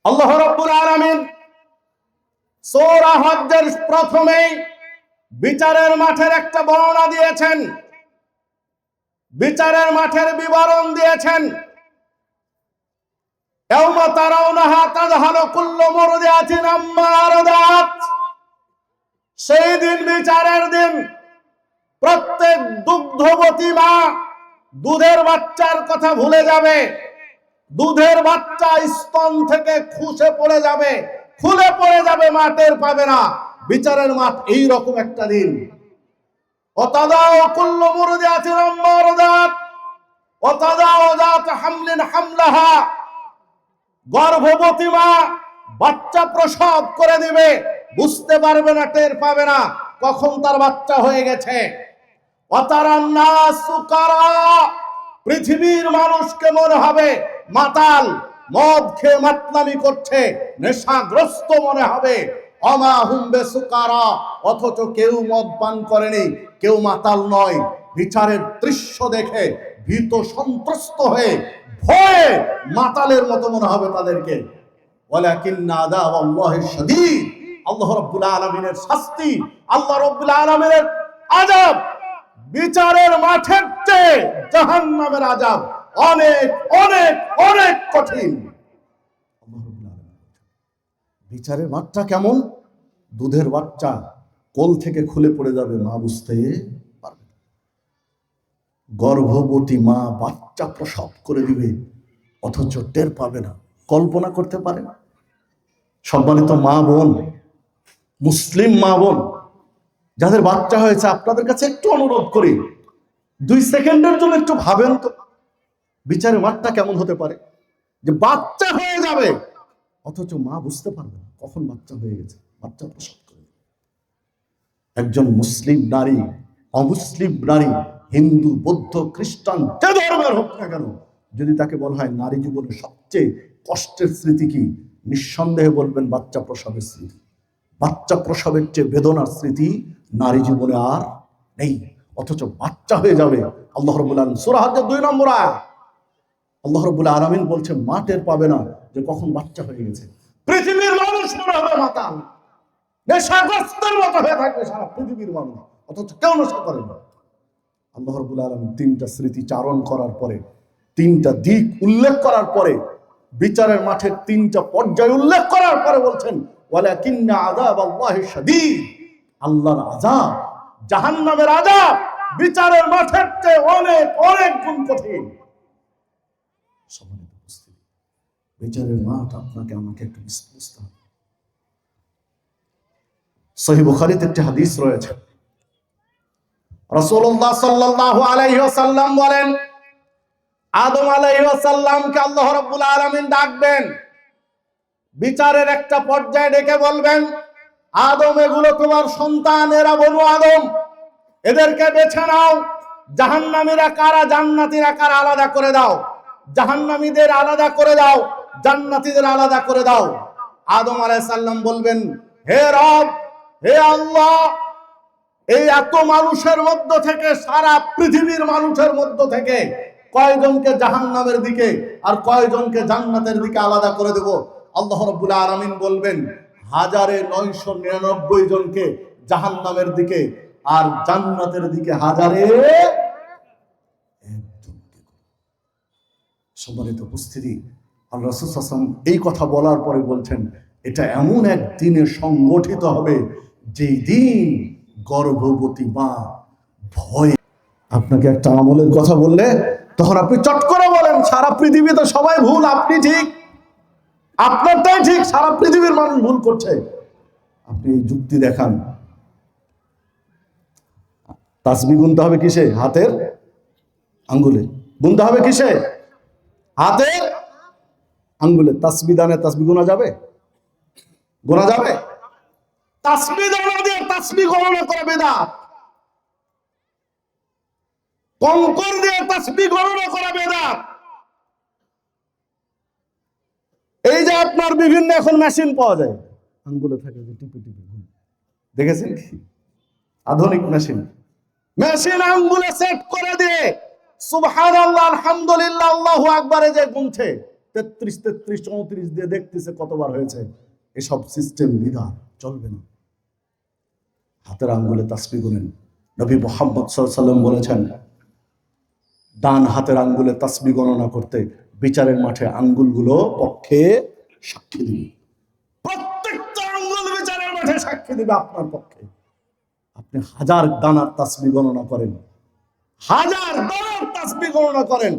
আল্লাহ রাব্বুল আলামিন সূরা হজ্জের প্রথমেই বিচারের মাঠের একটা বর্ণনা দিয়েছেন, বিচারের মাঠের বিবরণ দিয়েছেন। ইয়াওমা তারাউনাহা তাযহালু কুল্লু মুরদিআতিন আম্মা আরদাত, সেই দিন, বিচারের দিন, প্রত্যেক দুগ্ধবতী মা দুধের বাচ্চার কথা ভুলে যাবে। দুধের বাচ্চা স্তন থেকে খুলে পড়ে যাবে, মা টের পাবে না। বিচারের মাঠ এই রকম একটা দিন। ওয়াতাদাউ কুল্লু মুরদিআতিন আম্মা আরদাত ওয়াতাদাউ যাত হামলিন হামলাহা, গর্ভবতী মা বাচ্চা প্রসব করে দিবে, বুঝতে পারবে না, টের পাবে না কখন তার বাচ্চা হয়ে গেছে। ওয়াতারান নাস সুকারা, পৃথিবীর মানুষকে মনে হবে মাতাল, মদ খেয়ে মাতলামি করছে, নেশাগ্রস্ত মনে হবে। ওমা হুম বিসুকারা, অথচ কেউ মদ পান করেনি, কেউ মাতাল নয়। বিচারের দৃশ্য দেখে ভীত সন্ত্রস্ত হয়ে ভয়ে মাতালের মতো মনে হবে তাদেরকে। ওয়ালাকিন্না আযাবাল্লাহি শাদীদ, আল্লাহ রাব্বুল আলামিনের শাস্তি, আল্লাহ রাব্বুল আলামিনের আযাব বিচারের মাঠের চেয়ে জাহান্নামের আযাব অনেক অনেক অনেক কঠিন। বিচারের মাঠটা কেমন? দুধের বাচ্চা কোল থেকে খুলে পড়ে যাবে, মা বুঝতে পারবে। গর্ভবতী মা বাচ্চা প্রসব করে দিবে, অথচ টের পাবে না, কল্পনা করতে পারে না। সম্মানিত মা বোন, মুসলিম মা বোন যাদের বাচ্চা হয়েছে, আপনাদের কাছে একটু অনুরোধ করি, 2 সেকেন্ডের জন্য একটু ভাবেন তো, বিচারের মাঠটা কেমন হতে পারে যে বাচ্চা হয়ে যাবে, অথচ মা বুঝতে পারবে না কখন বাচ্চা হয়ে গেছে, বাচ্চা প্রসব করে। একজন মুসলিম নারী, অমুসলিম নারী, হিন্দু, বৌদ্ধ, খ্রিস্টান, যে ধর্মের হোক না কেন, যদি তাকে বলা হয় নারী জীবনের সবচেয়ে কষ্টের স্মৃতি কি, নিঃসন্দেহে বলবেন বাচ্চা প্রসবের স্মৃতি। বাচ্চা প্রসবের চেয়ে বেদনার স্মৃতি নারী জীবনে আর নেই, অথচ বাচ্চা হয়ে যাবে। আল্লাহ রাব্বুল আলামিন সূরা হজ্জের 2 নম্বর আয়াত, আল্লাহ রাব্বুল আলামিন বলছে মা টের পাবে না যে কখন বাচ্চা হয়ে গেছে। পৃথিবীর মানুষ মনে হবে মাতাল, নেশাগ্রস্তের মতো হয়ে থাকবে সারা পৃথিবীর মানুষ, অথচ কেউ নেশা করে না। আল্লাহ রাব্বুল আলামিন 3টা স্মৃতি চারণ করার পরে, 3টা দিক উল্লেখ করার পরে, বিচারের মাঠের 3টা পর্যায় উল্লেখ করার পরে বলছেন ওয়ালাকিন্না আযাবাল্লাহি শাদীদ, আল্লাহর আযাব, জাহান্নামের আযাব বিচারের মাঠের চেয়ে অনেক অনেক গুণ কঠিন। সম্মানিত উপস্থিতি, বিচারের মাঠ আপনাকে আমাকে একটু বুঝতে হবে। সহিহ বুখারীতে একটি হাদিস রয়েছে, রাসূলুল্লাহ সাল্লাল্লাহু আলাইহি ওয়াসাল্লাম বলেন, আদম আলাইহিস সালামকে আল্লাহ রাব্বুল আলামিন ডাকবেন, বিচারের একটা পর্যায়ে ডেকে বলবেন, আদম, এগুলো তোমার সন্তান, এরা বনু আদম, এদেরকে বেছে নাও। জাহান্নামীরা কারা, জান্নাতীরা কারা, আলাদা করে দাও। জাহান্নামীদের আলাদা করে দাও, জান্নাতীদের আলাদা করে দাও। আদম আলাইহিস সালাম বলবেন, হে রব, হে আল্লাহ, এই এত মানুষের মধ্য থেকে, সারা পৃথিবীর মানুষের মধ্য থেকে কয়জনকে জাহান্নামের দিকে আর কয়জনকে জান্নাতের দিকে আলাদা করে দেব? আল্লাহ রাব্বুল আলামিন বলবেন 1999 জনকে জাহান্নামের দিকে আর জান্নাতের দিকে 1001 জনকে। সম্মানিত উপস্থিতি, আল্লাহ রাসূল সাল্লাল্লাহু আলাইহি ওয়াসাল্লাম এই কথা বলার পরে বলছেন, এটা এমন এক দিনে সংগঠিত হবে যেই দিন গর্ভবতী মা ভয়ে, আপনাকে একটা আমলের কথা বললে তখন আপনি চট করে বলেন সারা পৃথিবীতে সবাই ভুল, আপনি ঠিক, আপনারটাই ঠিক, সারা পৃথিবীর মানুষ ভুল করছে। আপনি যুক্তি দেখান। তাসবিহ গুনতে হবে কিসে? হাতের আঙ্গুলে। গুনতে হবে কিসে? হাতের আঙ্গুলে। তাসবিহ দানে তাসবিহ গোনা যাবে? গোনা যাবে? তাসবিহ দানা দিয়ে তাসবিহ গণনা করা বিদআত। কঙ্কর দিয়ে তাসবিহ গণনা করা বিদআত। এই যে আপনার বিভিন্ন এখন মেশিন পাওয়া যায়, আঙ্গুলে থাকে যে টিপে টিপে গুণ, দেখেছেন কি? আধুনিক মেশিন আঙ্গুলে সেট করে দিয়ে সুবহানাল্লাহ, আলহামদুলিল্লাহ, আল্লাহু আকবার যে গুনছে, 33, 33, 34 দিয়ে দেখতেছে কতবার হয়েছে। এসব সিস্টেম বিধান চলবে না। হাতের আঙ্গুলে তাসবিহ গুনেন। নবী মুহাম্মদ সাল্লাল্লাহু আলাইহি ওয়াসাল্লাম বলেছেন, ডান হাতের আঙ্গুলে তাসবিহ গণনা করতে বিচারের মাঠে আঙ্গুলগুলো পক্ষে সাক্ষী দিবে। প্রত্যেকটা আঙ্গুল বিচারের মাঠে সাক্ষী দিবে আপনার পক্ষে। আপনি 1000 দানার তাসবিহ গণনা করেন, 1000 দানার তাসবিহ গণনা করেন,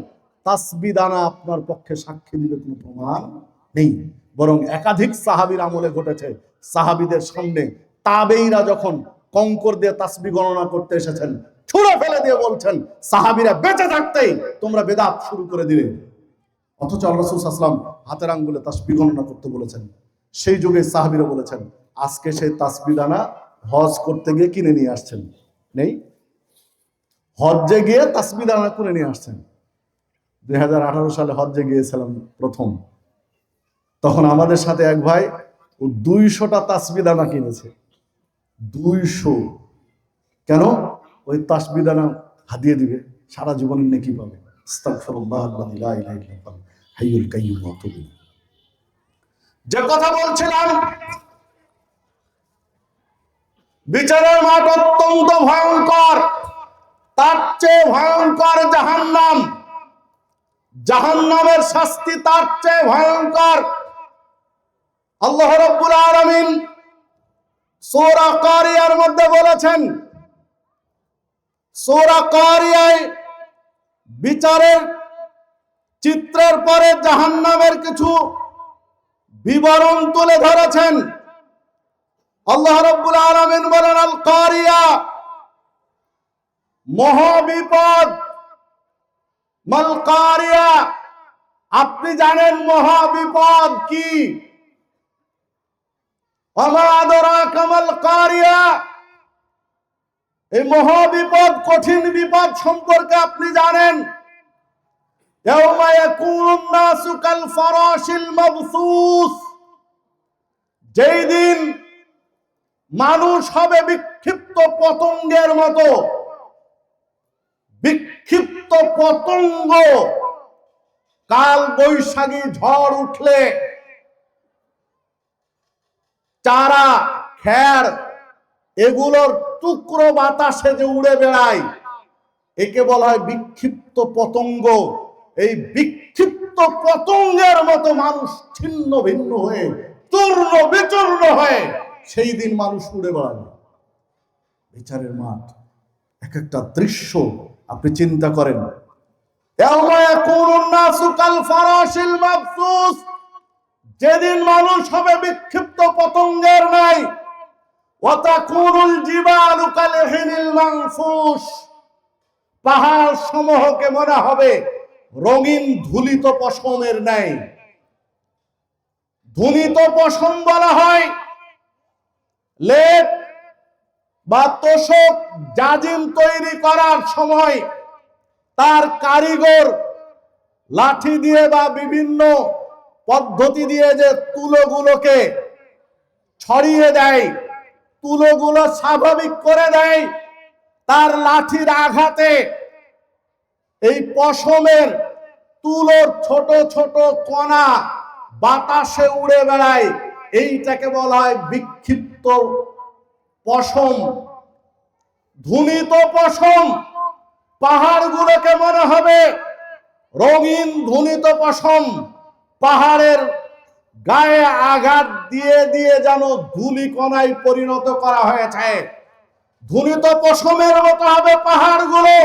তাসবিহ দানা আপনার পক্ষে সাক্ষী দিবে কোনো প্রমাণ নেই। বরং একাধিক সাহাবীর আমলে ঘটেছে, সাহাবীদের সামনে তাবেঈরা যখন কঙ্কর দিয়ে তাসবিহ গণনা করতে এসেছেন, ছুঁড়ে ফেলে দিয়ে বলছেন, সাহাবীরা বেঁচে থাকতেই তোমরা বেদাত শুরু করে দিলে। অথচ আল্লাহ রাসূল সাল্লাল্লাহু আলাইহি ওয়াসাল্লাম হাতের আঙ্গুলে তাসবিহ গণনা করতে বলেছেন। সেই যুগে সাহাবীরা বলেছেন, আজকে সেই তাসবিহ দানা হজ করতে গিয়ে কিনে নিয়ে আসছেন। নেই, হজ্জে গিয়ে তাসবিহ দানা কিনে নিয়ে আসছেন। 2018 সালে হজ্জে গিয়েছিলাম প্রথম, তখন আমাদের সাথে এক ভাই ও 200টা তাসবিহ দানা কিনেছে। 200। কেন? ওই তাসবিহ দানা হাদিয়ে দিবে, সারা জীবনের নেকি পাবে। আস্তাগফিরুল্লাহ আল্লাযী লা ইলাহা ইল্লা হুয়াল হাইয়ুল কাইয়্যুম ওয়া আতুবু ইলাইহি। যে কথা বলছিলাম, বিচারের মাঠ অত্যন্ত ভয়ঙ্কর। তার চেয়ে ভয়ঙ্কর জাহান্নাম, জাহান্নামের শাস্তি তার চেয়ে ভয়ঙ্কর। আল্লাহ রাব্বুল আলামিন সূরা কারিয়ার মধ্যে বলেছেন, সূরা কারিয়ায় বিচারের চিত্রের পরে জাহান্নামের কিছু বিবরণ তুলে ধরেছেন। আল্লাহ রাব্বুল আলামিন বলেন, আল কারিয়া, মহাবিপদ। মাল কারিয়া, আপনি জানেন মহাবিপদ কি? ওমা আদরাকা মাল কারিয়া, এই মহাবিপদ, কঠিন বিপদ সম্পর্কে আপনি জানেন। ইয়াউমা ইয়াকুনুন নাসু কাল ফারাশিল মাবসুস, যেই দিন মানুষ হবে বিক্ষিপ্ত পতঙ্গের মতো। বিক্ষিপ্ত পতঙ্গ, কাল বৈশাখী ঝড় উঠলে চারা, খের, এগুলোর টুকরো বাতাসে যে উড়ে বেড়ায়, একে বলা হয় বিক্ষিপ্ত পতঙ্গ। এই বিক্ষিপ্ত পতঙ্গের মতো মানুষ ছিন্ন ভিন্ন হয়ে, চূর্ণ বিচূর্ণ হয়ে সেই দিন মানুষ উড়ে বেড়াবে। বিচারের মাঠ, এক একটা দৃশ্য আপনি চিন্তা করেন। যেদিন মানুষ হবে বিক্ষিপ্ত পতঙ্গের ন্যায়। পাহাড় সমূহকে মনে হবে রঙিন ধুলিত পশমের ন্যায়। ধুলিত পশম বলা হয় লেপ বা তোষক, জাজিম তৈরি করার সময় তার কারিগর লাঠি দিয়ে বা বিভিন্ন পদ্ধতি দিয়ে যে তুলোগুলোকে ছড়িয়ে দেয়, তুলোগুলো স্বাভাবিক করে দেয়, তার লাঠির আঘাতে এই পশমের তুলোর ছোট ছোট কণা বাতাসে উড়ে বেড়ায়। এইটাকে বলা হয় বিক্ষিপ্ত পশম, ধুনিত পশম। পাহাড়গুলোকে মনে হবে রঙিন ধুনিত পশম। পাহাড়ের গায়ে আঘাত দিয়ে দিয়ে যেন ধুলি কণায় পরিণত করা হয়েছে। ধুনিত পশমের মতো হবে পাহাড়গুলো।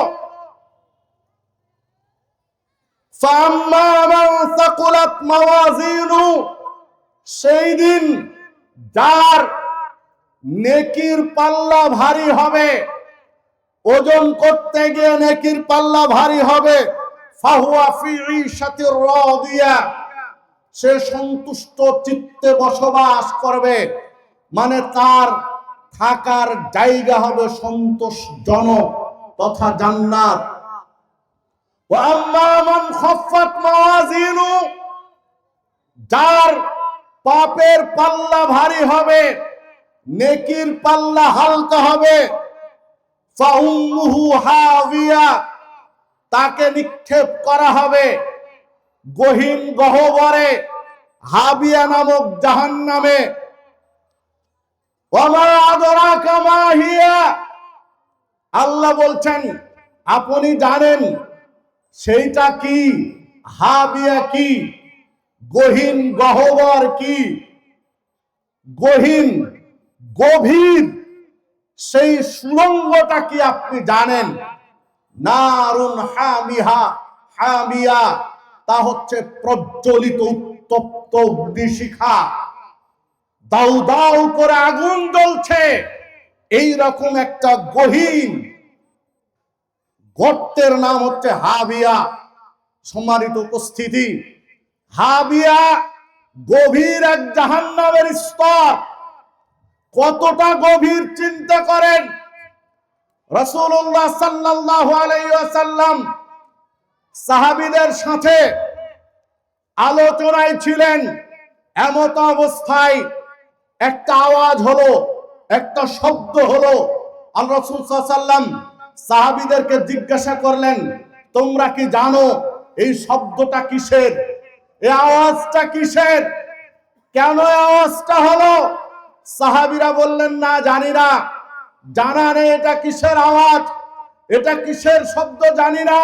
সেই দিন যার নেকির পাল্লা ভারী হবে, ওজন করতে গিয়ে নেকির পাল্লা ভারী হবে, ফাহুয়া ফি ঈশাতির রাদিয়া, সে সন্তুষ্ট চিত্তে বসবাস করবে। মানে তার থাকার জায়গা হবে সন্তোষজনক তথা জান্নাত। ওয়া আম্মা মান খাফফাত মাওয়াজিনু, যার পাপের পাল্লা ভারী হবে, নেকির পাল্লা হালকা হবে, ফাউম্মুহু হাবিয়া, তাকে নিক্ষেপ করা হবে গহীন গহ্বরে হাবিয়া নামক জাহান্নামে। ওয়া মা আদরাকা মা হিয়া, আল্লাহ বলছেন আপনি জানেন সেইটা কি, হাবিয়া কি, গহীন গহ্বর কি, গহীন গভীর সেই সুড়ঙ্গটা কি আপনি জানেন? নারুন হামিহা, হামিয়া, তা হচ্ছে প্রজ্বলিত উত্তপ্ত অগ্নিশিখা, দাউ দাউ করে আগুন জ্বলছে। এই রকম একটা গহীন গর্তের নাম হচ্ছে হাবিয়া। সম্মানিত উপস্থিতি, হাবিয়া গভীর এক জাহান্নামের স্তর। কতটা গভীর চিন্তা করেন। রাসূলুল্লাহ সাল্লাল্লাহু আলাইহি ওয়াসাল্লাম সাহাবীদের সাথে আলোচনায় ছিলেন, এমত অবস্থায় একটা আওয়াজ হলো, একটা শব্দ হলো। আল্লাহ রাসূল সাল্লাল্লাহু আলাইহি ওয়াসাল্লাম সাহাবীদেরকে জিজ্ঞাসা করলেন, তোমরা কি জানো এই শব্দটা কিসের, এই আওয়াজটা কিসের, কেন আওয়াজটা হলো? সাহাবীরা বললেন, না জানি না, জানা নেই এটা কিসের আওয়াজ, এটা কিসের শব্দ জানি না।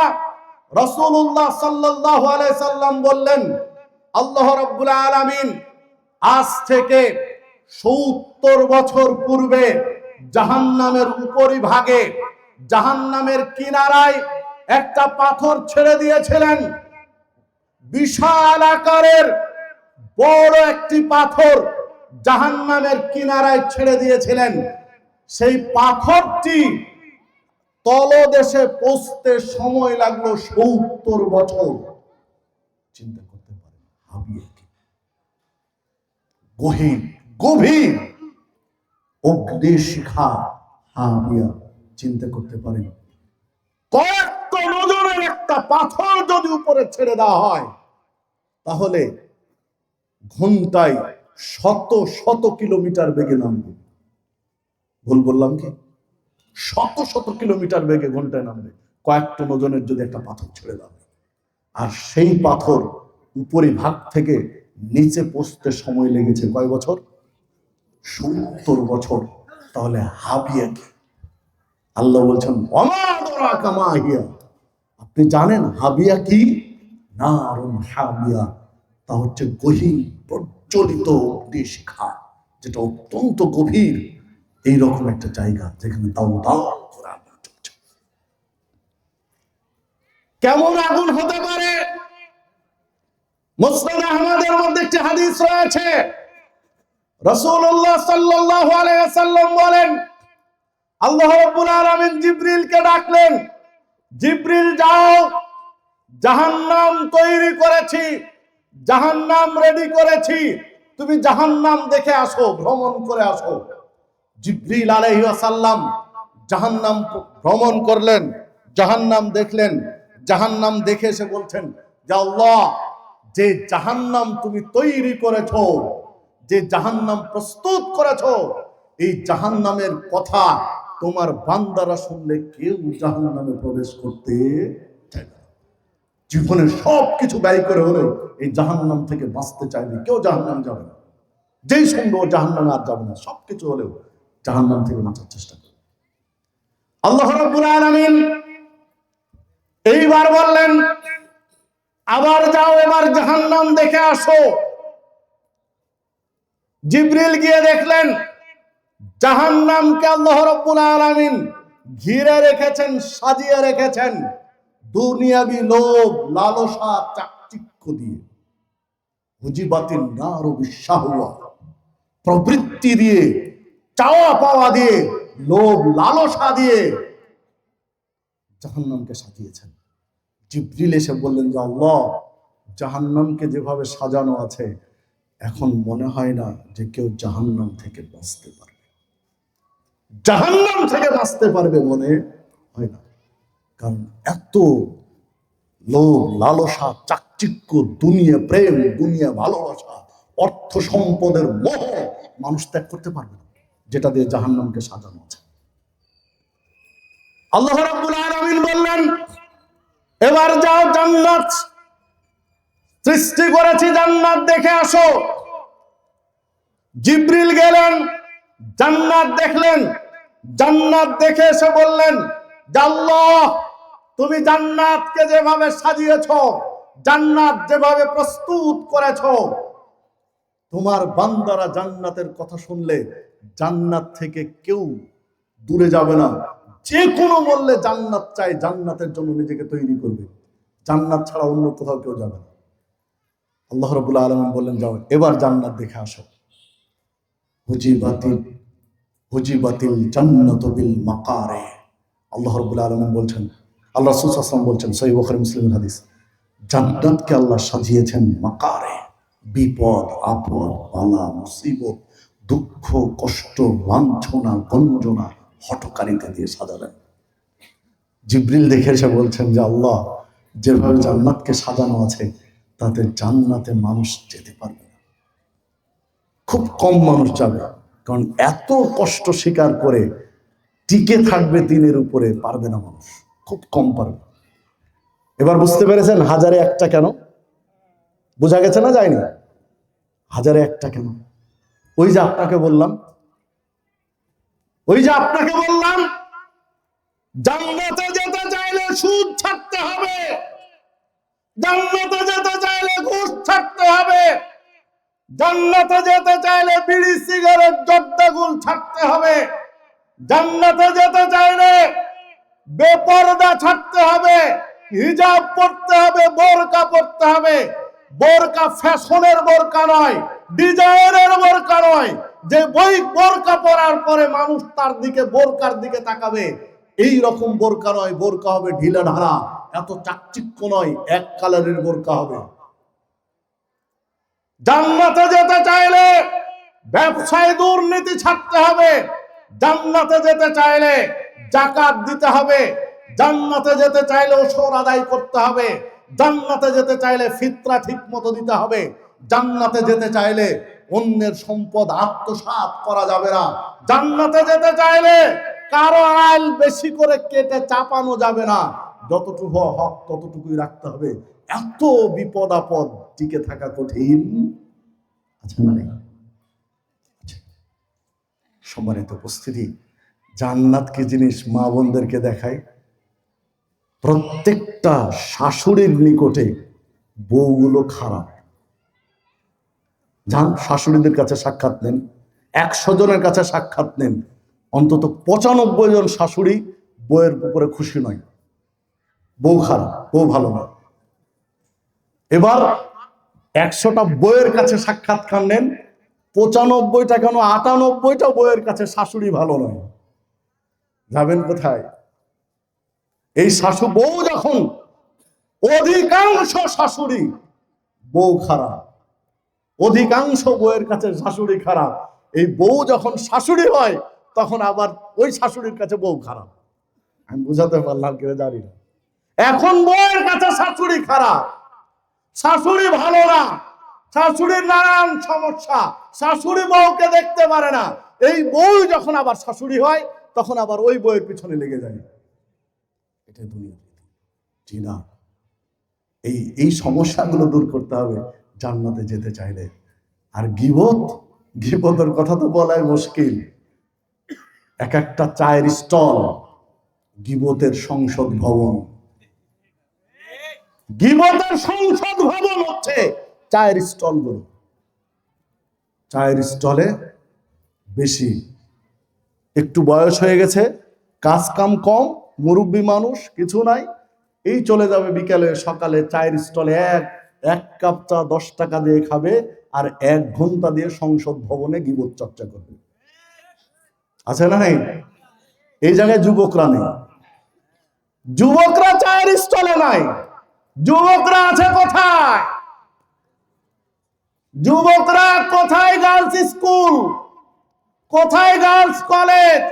রাসূলুল্লাহ সাল্লাল্লাহু আলাইহি সাল্লাম বললেন, আল্লাহ রাব্বুল আলামিন আজ থেকে ৭০ বছর পূর্বে জাহান্নামের উপরিভাগে, জাহান্নামের কিনারায় একটা পাথর ছেড়ে দিয়েছিলেন। বিশাল আকারের বড় একটি পাথর জাহান্নামের কিনারায় ছেড়ে দিয়েছিলেন। সেই পাথরটি তলদেশে পৌঁছতে সময় লাগলো ৭০ বছর। চিন্তা করতে পারেন হাবিয়া কি গহীন গভীর অগ্নিশিখা হাবিয়া। চিন্তা করতে পারেন কয়েকটা ওজনের একটা পাথর যদি উপরে ছেড়ে দেওয়া হয় তাহলে ঘন্টায় শত শত কিলোমিটার বেগে নামবে। ভুল বললাম কি? শত শত কিলোমিটার বেগে ঘন্টায় নামবে কয়েকটা ওজনের যদি একটা পাথর ছেড়ে দেওয়া হয়। আর সেই পাথর উপরি ভাগ থেকে নিচে পৌঁছতে সময় লেগেছে কয় বছর? ৭০ বছর। তাহলে হাবিয়া কি? আল্লাহ বলছেন, ওমা আদরাকা মা হিয়া, আপনি জানেন হাবিয়া কি? নারুন হামিয়া, তা হচ্ছে গহীন প্রজ্বলিত অগ্নিশিখা, যেটা অত্যন্ত গভীর। এইরকম একটা জায়গা যেখানে দাউ দাউ করে আগুন জ্বলছে। কেমন আগুন হতে পারে? মুসনাদ আহমদের মধ্যে একটি হাদিস রয়েছে, রাসূলুল্লাহ সাল্লাল্লাহু আলাইহি ওয়াসাল্লাম বলেন, আল্লাহ রাব্বুল আলামিন জিবরিলকে ডাকলেন, জিবরিল যাও, জাহান্নাম তৈরি করেছি, জাহান্নাম রেডি করেছি, তুমি জাহান্নাম দেখে আসো, ভ্রমণ করে আসো। জিবরিল আলাইহিস সালাম জাহান্নাম ভ্রমণ করলেন, জাহান্নাম দেখলেন। জাহান্নাম দেখে এসে বলছেন যে আল্লাহ, যে জাহান্নাম তুমি তৈরি করেছো, যে জাহান্নাম প্রস্তুত করেছো, এই জাহান্নামের কথা তোমার বান্দারা শুনলে কেউ জাহান্নামে প্রবেশ করতে চায় না। জীবনের সবকিছু ব্যয় করে হলেও এই জাহান্নাম থেকে বাঁচতে চাইবে, কেউ জাহান্নাম যাবে না। যেই সঙ্গে ও জাহান্নামে আর যাবে না, সবকিছু হলেও জাহান্নাম থেকে বাঁচার চেষ্টা করবে। আল্লাহ রাব্বুল আলামিন এইবার বললেন, আবার যাও, এবার জাহান্নাম দেখে আসো। জিবরিল গিয়ে দেখলেন জাহান্নামকে আল্লাহ রাব্বুল আলামিন ঘিরে রেখেছেন, সাজিয়ে রেখেছেন দুনিয়াবি লোভ, লালসা, চাকচিক্য দিয়ে। হুজিবাতিন নারু বিশাহওয়া, প্রবৃত্তি দিয়ে, চাওয়া পাওয়া দিয়ে, লোভ লালসা দিয়ে জাহান্নামকে সাজিয়েছেন। জিবরিল এসে বললেন যে আল্লাহ, জাহান্নামকে যেভাবে সাজানো আছে এখন মনে হয় না যে কেউ জাহান্নাম থেকে বাঁচতে পারবে, জাহান্নাম থেকে বাঁচতে পারবে মনে হয় না। কারণ এত লোভ লালসা, চাকচিক্য, দুনিয়া প্রেম, দুনিয়া ভালোবাসা, অর্থ সম্পদের মোহ মানুষ ত্যাগ করতে পারবে না, যেটা দিয়ে জাহান্নামকে সাজানো আছে। আল্লাহ রাব্বুল আলামিন বললেন, এবার যাও জান্নাত। সৃষ্টি করেছি জান্নাত দেখে আসো। জিবরিল গেলেন, জান্নাত দেখলেন, জান্নাত দেখে এসে বললেন যে আল্লাহ, তুমি জান্নাতকে যেভাবে সাজিয়েছো, জান্নাত যেভাবে প্রস্তুত করেছো, তোমার বান্দারা জান্নাতের কথা শুনলে জান্নাত থেকে কেউ দূরে যাবে না, যে কোনো মূল্যে জান্নাত চাই, জান্নাতের জন্য নিজেকে তৈরি করবে, জান্নাত ছাড়া অন্য কোথাও কেউ যাবে না। আল্লাহ রাব্বুল আলামিন বললেন, যাও এবার জান্নাত দেখে আসো। হুজিবাতিল জান্নাতু বিল মাকারে। আল্লাহ রাব্বুল আলামিন বলছেন, আল্লাহ রাসূল সাল্লাল্লাহু আলাইহি ওয়াসাল্লাম বলছেন, সহিহ বুখারী মুসলিমের হাদিস, জান্নাতকে আল্লাহ সাজিয়েছেন মাকারে, বিপদ আপদ বালা মুসিবত দুঃখ কষ্ট লাঞ্ছনা গঞ্জনা হটকারিতা দিয়ে সাজালেন। জিবরিল দেখে এসে বলছেন যে আল্লাহ, যেভাবে জান্নাতকে সাজানো আছে তাতে জান্নাতে মানুষ যেতে পারবে না, খুব কম মানুষ যাবে, কারণ এত কষ্ট স্বীকার করে টিকে থাকবে দিনের উপরে পারবে না মানুষ, খুব কম পারবে। এবার বুঝতে পেরেছেন হাজারে একটা কেন? বোঝা গেছে না? যায়নি? হাজারে একটা কেন? ওই যে আপনাকে বললাম, জান্নাতে যেতে চাইলে সুদ ছাড়তে হবে, জান্নাতে যেতে চাইলে ঘুষ ছাড়তে হবে, জান্নাতে যেতে চাইলে বিড়ি সিগারেট জর্দাগুল ছাড়তে হবে, জান্নাতে যেতে চাইলে বেপরদা ছাড়তে হবে, হিজাব পড়তে হবে, বোরকা পড়তে হবে। বোরকা ফ্যাশনের বোরকা নয়, ডিজাইনের বোরকা নয়, যে বোরকা পরার পরে মানুষ তার দিকে বোরকার দিকে তাকাবে, এই রকম বোরকা নয়। বোরকা হবে ঢিলা ঢালা, এত চাকচিক্য নয়, এক কালারের বোরকা হবে। জান্নাতে যেতে চাইলে ব্যবসায় দুর্নীতি ছাড়তে হবে, জান্নাতে যেতে চাইলে যাকাত দিতে হবে, জান্নাতে যেতে চাইলে ওসর আদায় করতে হবে, জান্নাতে যেতে চাইলে ফিতরা ঠিক মতো দিতে হবে, জান্নাতে যেতে চাইলে অন্যের সম্পদ আত্মসাৎ করা যাবে না, জান্নাতে যেতে চাইলে কারো আইল বেশি করে কেটে চাপানো যাবে না, যতটুকু হক ততটুকুই রাখতে হবে। এত বিপদ আপদ টিকে থাকা কঠিন আছে না? সম্মানিত উপস্থিতি, জান্নাত কি জিনিস মা বোনদেরকে দেখায়। প্রত্যেকটা শাশুড়ির নিকটে বউগুলো খারাপ। যান শাশুড়িদের কাছে সাক্ষাৎ নেন, 100 জনের কাছে সাক্ষাৎ নেন, অন্তত 95 জন শাশুড়ি বউয়ের উপরে খুশি নয়, বউ খারাপ, বউ ভালো না। এবার 100টা বউয়ের কাছে সাক্ষাৎকার নেন, 95টা কেন 98টা বউয়ের কাছে শাশুড়ি ভালো নয়। যাবেন কোথায়? এই বউ যখন, অধিকাংশ শাশুড়ি বউ খারাপ, অধিকাংশ বউয়ের কাছে শাশুড়ি খারাপ। এই বউ যখন শাশুড়ি হয় তখন আবার ওই শাশুড়ির কাছে বউ খারাপ। আমি বুঝাতে পারলাম কিনা জানি না। এখন বউয়ের কাছে শাশুড়ি খারাপ, শাশুড়ি ভালো না, শাশুড়ির নানান সমস্যা, শাশুড়ি বউকে দেখতে পারে না। এই বউ যখন আবার শাশুড়ি হয় তখন আবার ওই বউয়ের পিছনে লেগে যায়। এটা দুনিয়া। জি না, এই সমস্যাগুলো দূর করতে হবে জান্নাতে যেতে চাইলে। আর গিবতের কথা তো বলাই মুশকিল। এক একটা চায়ের স্টল গিবতের সংসদ ভবন। গিবতের সংসদ ভবন হচ্ছে চায়ের স্টলগুলো। চায়ের স্টলে বেশি, একটু বয়স হয়ে গেছে, কাজ কাম কম, মুরব্বী মানুষ, কিছু নাই, এই চলে যাবে বিকেলে সকালে চায়ের স্টলে এক কাপ চা 10 টাকা দিয়ে খাবে, আর 1 ঘন্টা দিয়ে সংসদ ভবনে গীবত চর্চা করবে। আছে না? নাই? এই জায়গায় যুবকরা নেই, যুবকরা চায়ের স্টলে নাই। যুবকরা আছে কোথায়? যুবকরা কোথায়? গার্লস স্কুল, কোথায় গার্লস কলেজ,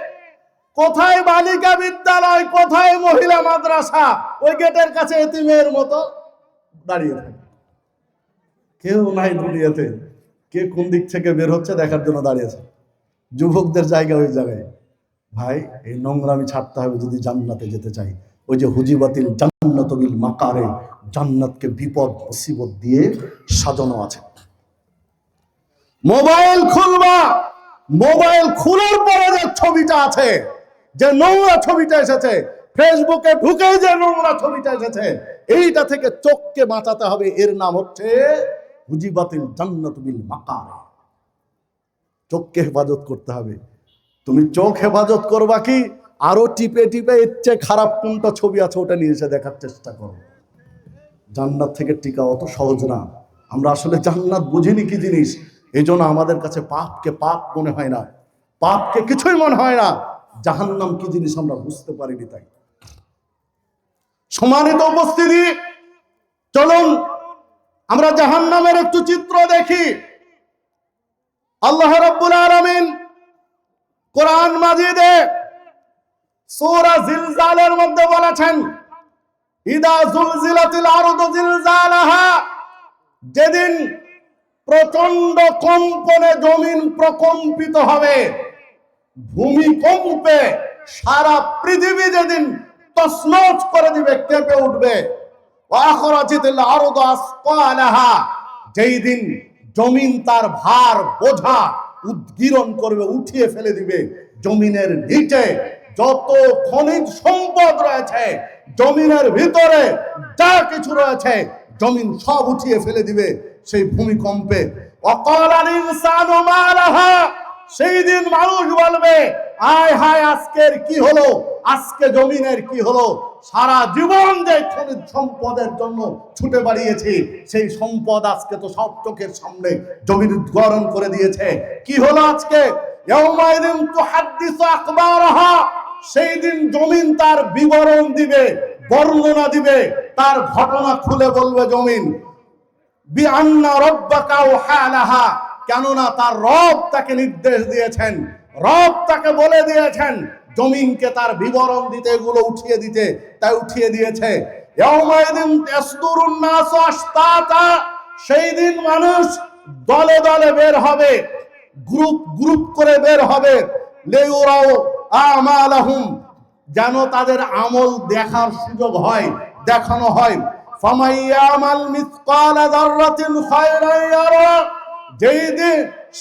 কোথায় বালিকা বিদ্যালয়, কোথায় মহিলা মাদ্রাসা, ওই গেটের কাছে এতিমের মতো দাঁড়িয়ে থাকে। কেউ নাই দুনিয়াতে, কে কোন দিক থেকে বের হচ্ছে দেখার জন্য দাঁড়িয়েছে। যুবকদের জায়গা ওই জায়গায়। ভাই, এই নোংরামি ছাড়তে হবে যদি জান্নাতে যেতে চাই। ওই যে হুজিবাতিল জান্নাতু বিল মাকারে, জান্নাতকে বিপদ মুসিবত দিয়ে সাজানো আছে। মোবাইল খুলবা, মোবাইল খোলার পরে যে ছবিটা আছে, যে নোংরা ছবিটা এসেছে, ফেসবুকে ঢুকে যে নোংরা ছবিটা এসেছে, এইটা থেকে চোখকে বাঁচাতে হবে। এর নাম হচ্ছে হুজিবাতিল জান্নাতু বিল মাকারে। চোখকে হেফাজত করতে হবে। তুমি চোখ হেফাজত করবা কি, আরো টিপে টিপে এর চেয়ে খারাপ কোনটা ছবি আছে ওটা নিয়ে এসে দেখার চেষ্টা করো। জান্নাত থেকে টিকা অত সহজ না। আমরা আসলে জান্নাত বুঝিনি কি জিনিস, এই জন্য আমাদের কাছে পাপকে পাপ মনে হয় না, পাপকে কিছুই মনে হয় না। জাহান্নাম কি জিনিস আমরা বুঝতে পারিনি। তাই সম্মানিত উপস্থিতি, চলুন আমরা জাহান্নামের একটু চিত্র দেখি। আল্লাহ রাব্বুল আলামিন কোরআন মাজিদে সূরা জিলজালের মধ্যে বলেছেন, ইদা জুলজিলাতিল আরদু জিলজালাহা, যেদিন প্রচন্ড কম্পনে জমিন প্রকম্পিত হবে, ভূমিকম্পে সারা পৃথিবী যেদিন তছনছ করে দিবে, কেঁপে উঠবে। ওয়া আখরাজাতিল আরদু আসকালাহা, যেই দিন জমিন তার ভার বোঝা উদ্গীরণ করবে, উঠিয়ে ফেলে দিবে। জমিনের নিচে যত খনিজ সম্পদ রয়েছে, জমিনের ভিতরে যা কিছু রয়েছে, জমিন সব উঠিয়ে ফেলে দিবে সেই ভূমিকম্পে। ওয়াকালাল ইনসানু মা লাহা, সেই দিন মানুষ বলবে, আয় হায় আজকের কি হলো, আজকে জমিনের কি হলো। সারা জীবন যে খনিজ সম্পদের জন্য ছুটে বাড়িয়েছি, সেই সম্পদ আজকে তো সব চোখের সামনে জমিন উদ্গরণ করে দিয়েছে। কি হলো আজকে? ইয়াউমাইদিন তুহাদ্দিসু আখবারাহা, সেই দিন জমিন তার বিবরণ দিবে, বর্ণনা দিবে, তার ঘটনা খুলে বলবে জমিন। বিআন্না রাব্বাকা ওয়াহালাহা, কেননা তার রব তাকে নির্দেশ দিয়েছেন, রব তাকে বলে দিয়েছেন জমিনকে তার বিবরণ দিতে, এগুলো উঠিয়ে দিতে, তাই উঠিয়ে দিয়েছে। ইয়াউমাইদিন তাসদুরুন নাসু আশতাতা, সেই দিন মানুষ দলে দলে বের হবে, গ্রুপ গ্রুপ করে বের হবে। লিউরাউ আমালাহুম, যেন তাদের আমল দেখার সুযোগ হয়, দেখানো হয়। ফামাইয়ামাল মিসকালা যাররাতিন খায়রান ইয়ারা,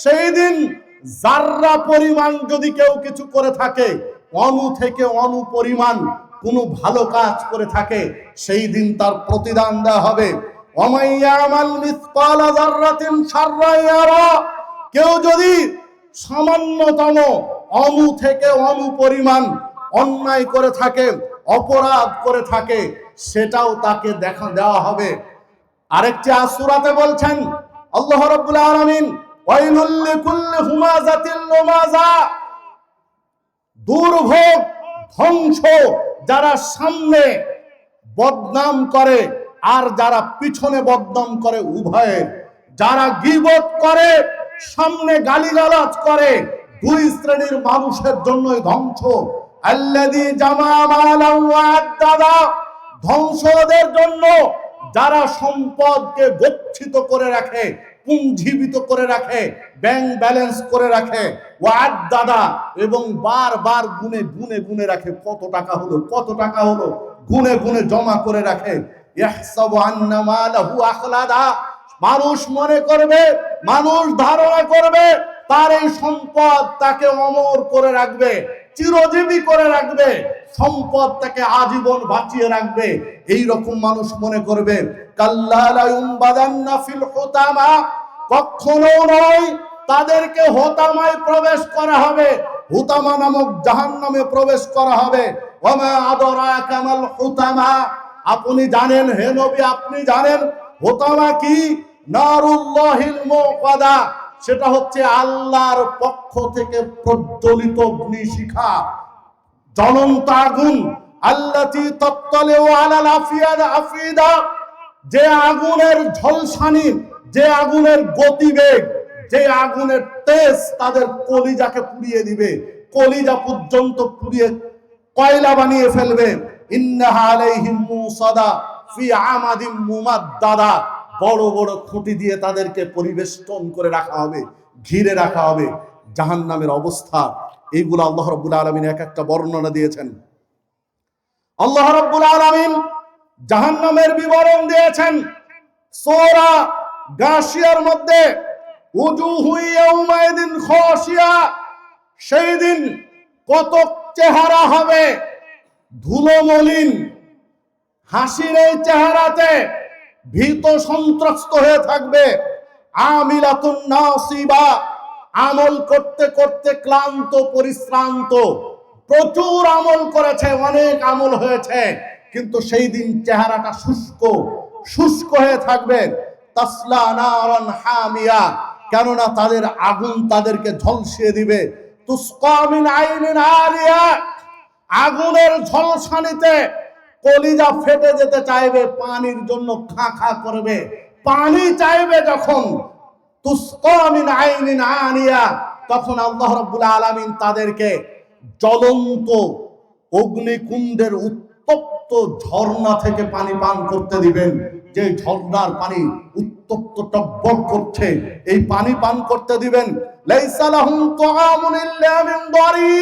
সেই দিন যাররা পরিমাণ যদি কেউ কিছু করে থাকে, অণু থেকে অণু পরিমাণ কোনো ভালো কাজ করে থাকে, সেই দিন তার প্রতিদান দেওয়া হবে। ওয়ামাইয়ামাল মিসকালা যাররাতিন শাররান ইয়ারা, কেউ যদি সামান্যতম অণু থেকে অণু পরিমাণ অন্যায় করে থাকে, অপরাধ করে থাকে, সেটাও তাকে দেখা দেওয়া হবে। আরেকটি সূরাতে বলছেন আল্লাহ রাব্বুল আলামিন, ওয়াইলুল লিকুল্লি হুমাযাতিল লুমাযা, দুর্ভোগ ধ্বংস যারা সামনে বদনাম করে আর যারা পিছনে বদনাম করে, উভয়ের। যারা গীবত করে, সামনে গালিগালাজ করে, দুই শ্রেণীর মানুষের জন্যই ধ্বংস। আল্লাযী জামা মালান ওয়া আদ্দাদা, ধ্বংসদের জন্য যারা সম্পদকে গচ্ছিত করে রাখে, পুঞ্জীবিত করে রাখে, ব্যাংক ব্যালেন্স করে রাখে। ওয়া আদ্দাদা, এবং বারবার গুনে গুনে গুনে রাখে, কত টাকা হলো, কত টাকা হলো, গুনে গুনে জমা করে রাখে। ইহসাবু আন্না মালাহু আখলাদা, মানুষ মনে করবে, মানুষ ধারণা করবে তার এই সম্পদ তাকে অমর করে রাখবে, চিরজীবী করে রাখবে, সম্পদ তাকে আজীবন বাঁচিয়ে রাখবে, এই রকম মানুষ মনে করবে। কাল্লা লা ইউমবাদান্না ফিল হুতামা, কখনো নয়, তাদেরকে হোতামায় প্রবেশ করা হবে, হুতামা নামক জাহান্নামে প্রবেশ করা হবে। ওয়ামা আদরাকা মাল হুতামা, আপনি জানেন হে নবী, আপনি জানেন হুতামা কি? নারুল্লাহিল মুকাদা, সেটা হচ্ছে আল্লাহর পক্ষ থেকে প্রজ্বলিত অগ্নিশিখা, জ্বলন্ত আগুন। আল্লাতী তাত্তালিউ আলাল আফিদা, যে আগুনের ঝলসানি, যে আগুনের গতিবেগ, যে আগুনের তেজ তাদের কলিজাকে পুড়িয়ে দিবে, কলিজা পর্যন্ত পুড়িয়ে কয়লা বানিয়ে ফেলবে। ইন্নাহা আলাইহিম মুসাদা ফি আমাদিম মুমাদ্দাদা, বড় বড় খুঁটি দিয়ে তাদেরকে পরিবেষ্টন করে রাখা হবে, ঘিরে রাখা হবে। জাহান্নামের অবস্থা এইগুলো আল্লাহ রাব্বুল আলামিন এক একটা বর্ণনা দিয়েছেন। আল্লাহ রাব্বুল আলামিন জাহান্নামের বিবরণ দিয়েছেন সূরা গাশিয়ার মধ্যে, উজুহু ইয়াউমাইদিন খাশিয়া, সেই দিন কত চেহারা হবে ধুলোমলিন, হাসির এই চেহারাতে ভীত সন্ত্রস্ত হয়ে থাকবে। আমিলাতুন নাসিবা, আমল করতে করতে ক্লান্ত পরিশ্রান্ত, প্রচুর আমল করেছে, অনেক আমল হয়েছে, কিন্তু সেই দিন চেহারাটা শুষ্ক শুষ্ক হয়ে থাকবে। তাসলা নারান হামিয়া, কেননা তাদের আগুন তাদেরকে ঝলসিয়ে দিবে। তুসকা মিন আইনিন আলিয়া, আগুনের ঝলসানিতে কলিজা ফেটে যেতে চাইবে, পানির জন্য খা খা করবে, পানি চাইবে যখন। তুসকা মিন আইনিন আনিয়া, তখন আল্লাহ রাব্বুল আলামিন তাদেরকে জ্বলন্ত অগ্নিকুণ্ডের উত্তপ্ত ঝর্ণা থেকে পানি পান করতে দিবেন। যে ঝর্ণার পানি উত্তপ্ত টকবক করছে, এই পানি পান করতে দিবেন। লাইসা লাহুম তুআমুন ইল্লা মিন দারি,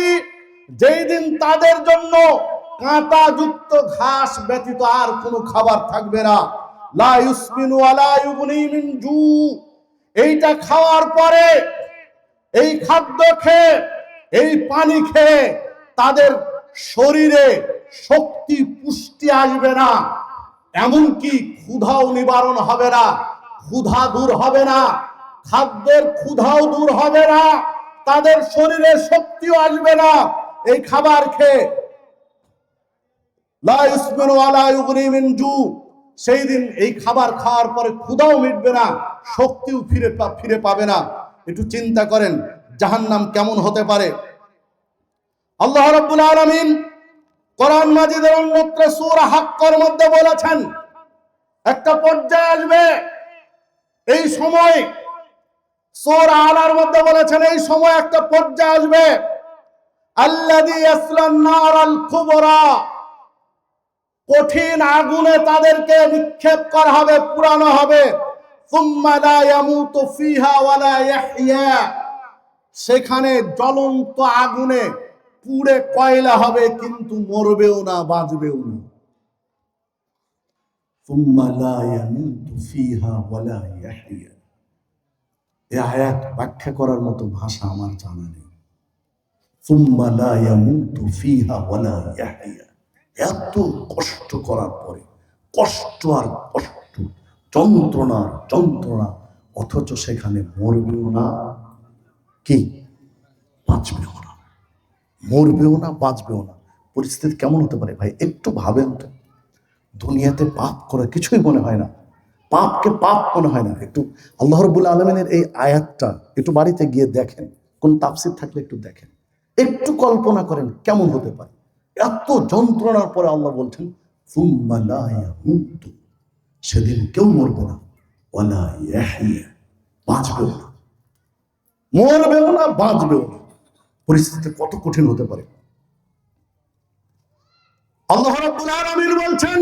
যেই দিন তাদের জন্য কাঁটাযুক্ত ঘাস ব্যতীত আর কোনো খাবার থাকবে না। লা ইউসমিনু ওয়ালা ইউগনি মিন জু, এইটা খাওয়ার পরে, এই খাদ্য খেয়ে, এই পানি খেয়ে তাদের শরীরে শক্তি পুষ্টি আসবে না, এমনকি ক্ষুধাও নিবারণ হবে না, ক্ষুধা দূর হবে না, খাদ্যের ক্ষুধাও দূর হবে না, তাদের শরীরে শক্তিও আসবে না এই খাবার খেয়ে। লা ইউসমিনু ওয়ালা ইউগনি মিন জু, সেই দিন এই খাবার খাওয়ার পরে ক্ষুধাও মিটবে না, শক্তিও ফিরে পাবে না। একটু চিন্তা করেন জাহান্নাম কেমন হতে পারে। আল্লাহ রাব্বুল আলামিন কোরআন মাজিদের অন্যত্র সূরা হাক্কার মধ্যে বলেছেন, একটা পর্যায়ে আসবে এই সময়, সূরা আলার মধ্যে বলেছেন এই সময় একটা পর্যায়ে আসবে, আল্লাযী ইয়াসলান নারাল কুবরা, কঠিন আগুনে তাদেরকে নিক্ষেপ করা হবে, পুরানো হবে। সুম্মা লা ইয়ামুতু ফিহা ওয়ালা ইয়াহইয়া, সেখানে জ্বলন্ত আগুনে পুড়ে কয়লা হবে, কিন্তু মরবেও না, বাঁচবেও না। সুম্মা লা ইয়ামুতু ফিহা ওয়ালা ইয়াহইয়া, এই আয়াত ব্যাখ্যা করার মতো ভাষা আমার জানা নেই। সুম্মা লা ইয়ামুতু ফিহা ওয়ালা ইয়াহইয়া, এত কষ্ট করার পরে, কষ্ট আর কষ্ট, যন্ত্রণার যন্ত্রণা, অথচ সেখানে মরবেও না, কি বাঁচবেও না, মরবেও না, বাঁচবেও না। পরিস্থিতি কেমন হতে পারে ভাই, একটু ভাবেন তো। দুনিয়াতে পাপ করে কিছুই মনে হয় না, পাপকে পাপ মনে হয় না। একটু আল্লাহ রাব্বুল আলামিনের এই আয়াতটা একটু বাড়িতে গিয়ে দেখেন, কোন তাফসীর থাকলে একটু দেখেন, একটু কল্পনা করেন কেমন হতে পারে। এত যন্ত্রণার পরে আল্লাহ বলছেন সুম্মা লা ইয়ামুতু, সেদিন কেউ মরবে না, ওয়ালা ইয়াহইয়া, বাঁচবেও না, মরবেও না, বাঁচবেও না। পরিস্থিতি কত কঠিন হতে পারে। আল্লাহ রাব্বুল আলামিন বলছেন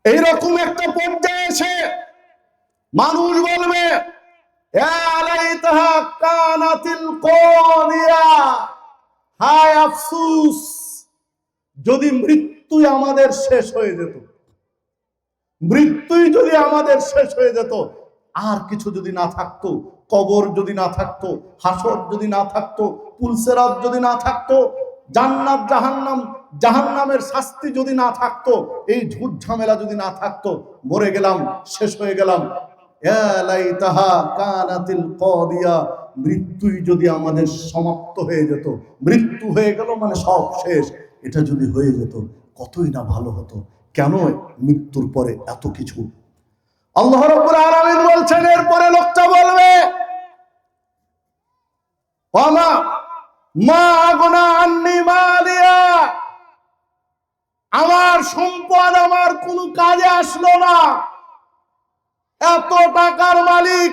এইরকম একটা পর্যায়ে এসে মানুষ বলবে, ইয়া লাইতাহা কানাতিল কাদিয়া, হায় আফসোস, যদি মৃত্যুই আমাদের শেষ হয়ে যেত, মৃত্যুই যদি আমাদের শেষ হয়ে যেত, আর কিছু যদি না থাকতো, কবর যদি না থাকতো, হাসর যদি না থাকতো, পুলসেরাত যদি না থাকতো, জান্নাত জাহান্নাম, জাহান্নামের শাস্তি যদি না থাকতো, এই ঝুট ঝামেলা যদি না থাকতো, মরে গেলাম, শেষ হয়ে গেলাম, ইয়া লাইতাহা কানাতিল কাদিয়া, মৃত্যুই যদি আমাদের সমাপ্ত হয়ে যেত, মৃত্যু হয়ে গেল মানে সব শেষ, এটা যদি হয়ে যেত কতই না ভালো হতো। কেন মৃত্যুর পরে এত কিছু? আল্লাহ রাব্বুল আলামিন বলছেন, এরপরে লোকটা বলবে, ওয়ামা মা আগনা আন্নি মালিয়া, আমার সম্পদ আমার কোনো কাজে আসলো না, এত টাকার মালিক,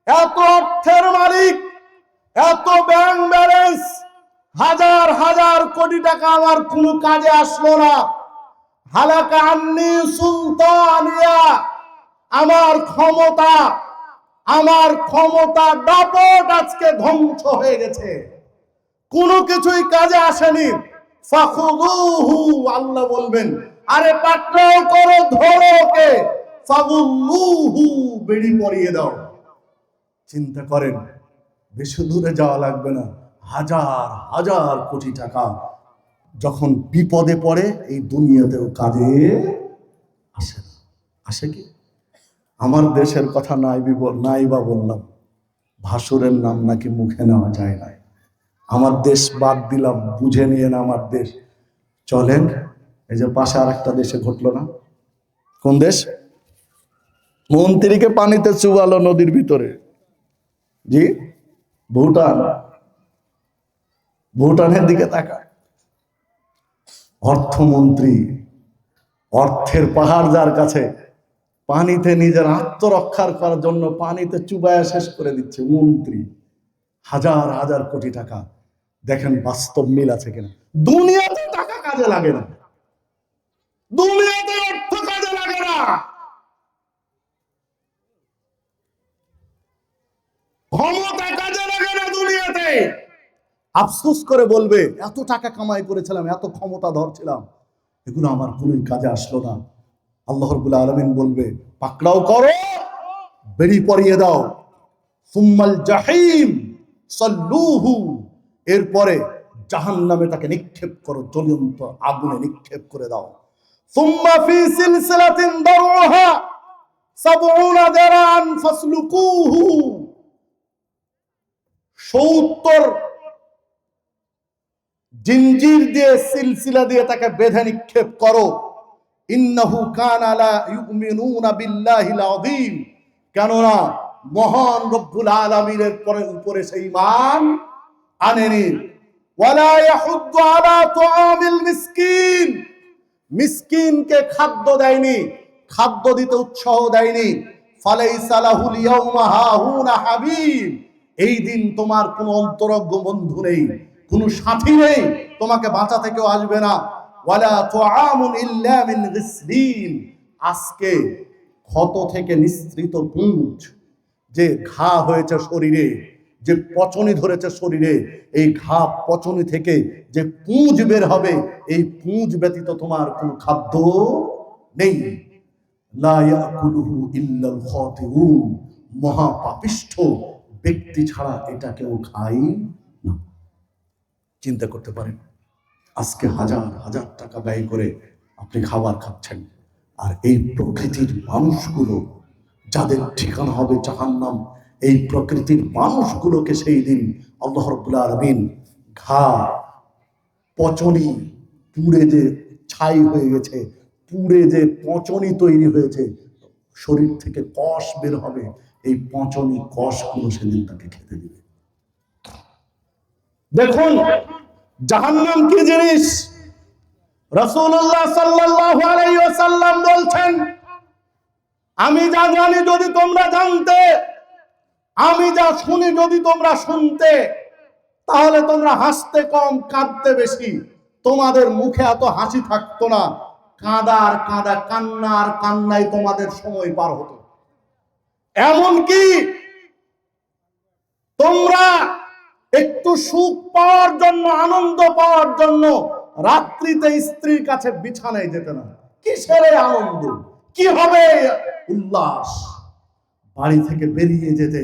এত অর্থের মালিক, এত ব্যাংক ব্যালেন্স, হাজার হাজার কোটি টাকা আমার কোনো কাজে আসলো না। হালাকা আন্নি সুলতানিয়া, আমার ক্ষমতা দাপট আজকে ধ্বংস হয়ে গেছে, কোনো কিছুই কাজে আসেনি। ফাখুযুহু, আল্লাহ বলবেন আরে পাকড়াও করো, ধরো ওকে, ফাগুল্লুহু, বেড়ি পরিয়ে দাও। চিন্তা করেন, বেশি দূরে যাওয়া লাগবে না, হাজার হাজার কোটি টাকা যখন বিপদে পড়ে এই দুনিয়াতেও কাজে আসে না। আসে কি? আমার দেশের কথা নাই বা বললাম, ভাসুরের নাম নাকি মুখে নেওয়া যায় না। আমার দেশ বাদ দিলাম, বুঝে নিয়ে না আমার দেশ। চলেন, এই যে পাশে আর একটা দেশে ঘটলো না? কোন দেশ? মন্ত্রীকে পানিতে চুবালো নদীর ভিতরে। জি, ভুটান। ভুটানের দিকে তাকা, অর্থমন্ত্রী, অর্থের পাহাড় যার কাছে, পানিতে নিজের আত্মরক্ষার করার জন্য পানিতে চুবায়া শেষ করে দিচ্ছে মন্ত্রী, হাজার হাজার কোটি টাকা। দেখেন বাস্তব মিল আছে কিনা। দুনিয়াতে টাকা কাজে লাগে না, দুনিয়াতে অর্থ কাজে লাগে না, ক্ষমতা কাজে লাগে না দুনিয়াতে। আফসোস করে বলবে এত টাকা কামাই করেছিলাম, এত ক্ষমতা ধরছিলাম, এগুলো আমার কোনোই কাজে আসলো না। আল্লাহ রাব্বুল আলামিন বলবে পাকড়াও করো, বেড়ি পরিয়ে দাও, সুম্মাল জাহিম সাল্লুহু, এরপরে জাহান্নামে তাকে নিক্ষেপ করো, জ্বলন্ত আগুনে নিক্ষেপ করে দাও। সুম্মা ফি সিলসিলাতিন দারউহা সাবউনা যারান ফাসলুকুহু, 70 জিনজির দিয়ে, সিলসিলা দিয়ে তাকে বেঁধে নিক্ষেপ করো। ইন্নাহু কানা লা ইউমিনুনা বিল্লাহিল আযীম, কেননা মহান রব্বুল আলামিনের উপরে সেই ঈমান আনেনি। ওয়ালা ইয়াহুদ্দু আলা তুআমিল মিসকিন, মিসকিনকে খাদ্য দেয়নি, খাদ্য দিতে উৎসাহ দেয়নি। ফালাইসা লাহুল ইয়াউমা হাহুনা হাবিব, এই দিন তোমার কোনো অন্তরঙ্গ বন্ধু নেই, কোনো সাথী নেই, তোমাকে বাঁচাতে কেউ আসবে না। ওয়ালা তুআমুন ইল্লা মিন গিসলিন, আজকে ক্ষত থেকে নিঃসৃত পুঁজ, যে ঘা হয়েছে শরীরে, যে পচনি ধরেছে শরীরে, এই ঘা পচনি থেকে যে পুঁজ বের হবে, এই পুঁজ ব্যতীত তোমার কোনো খাদ্য নেই। লা ইয়াকুলুহু ইল্লাল খাতিউন, মহাপাপিষ্ঠ ব্যক্তি ছাড়া এটা কেউ খায় না। চিন্তা করতে পারেন, আজকে হাজার হাজার টাকা ব্যয় করে আপনি খাবার খাচ্ছেন, আর এই প্রকৃতির মানুষগুলো যাদের ঠিকানা হবে জাহান্নাম, এই প্রকৃতির মানুষগুলোকে সেই দিন আল্লাহ রাব্বুল আলামিন ঘা, পচনি, পুড়ে যে ছাই হয়ে গেছে, পুড়ে যে পচনি তৈরি হয়েছে, শরীর থেকে কষ বের হবে, এই পচনি কষগুলো সেদিন তাকে খেতে দিবে। দেখুন জাহান্নাম কি জিনিস। রাসূলুল্লাহ সাল্লাল্লাহু আলাইহি ওয়াসাল্লাম বলছেন, আমি যা জানি যদি তোমরা জানতে, আমি যা শুনি যদি তোমরা শুনতে, তাহলে তোমরা হাসতে কম, কাঁদতে বেশি। তোমাদের মুখে এত হাসি থাকতো না, কাঁদা আর কাঁদা, কান্না আর কান্নায় তোমাদের সময় পার হতো। এমনকি তোমরা একটু সুখ পাওয়ার জন্য, আনন্দ পাওয়ার জন্য রাত্রিতে স্ত্রীর কাছে বিছানায় যেতে না। কিসের আনন্দ, কি হবে উল্লাস? বাড়ি থেকে বেরিয়ে যেতে,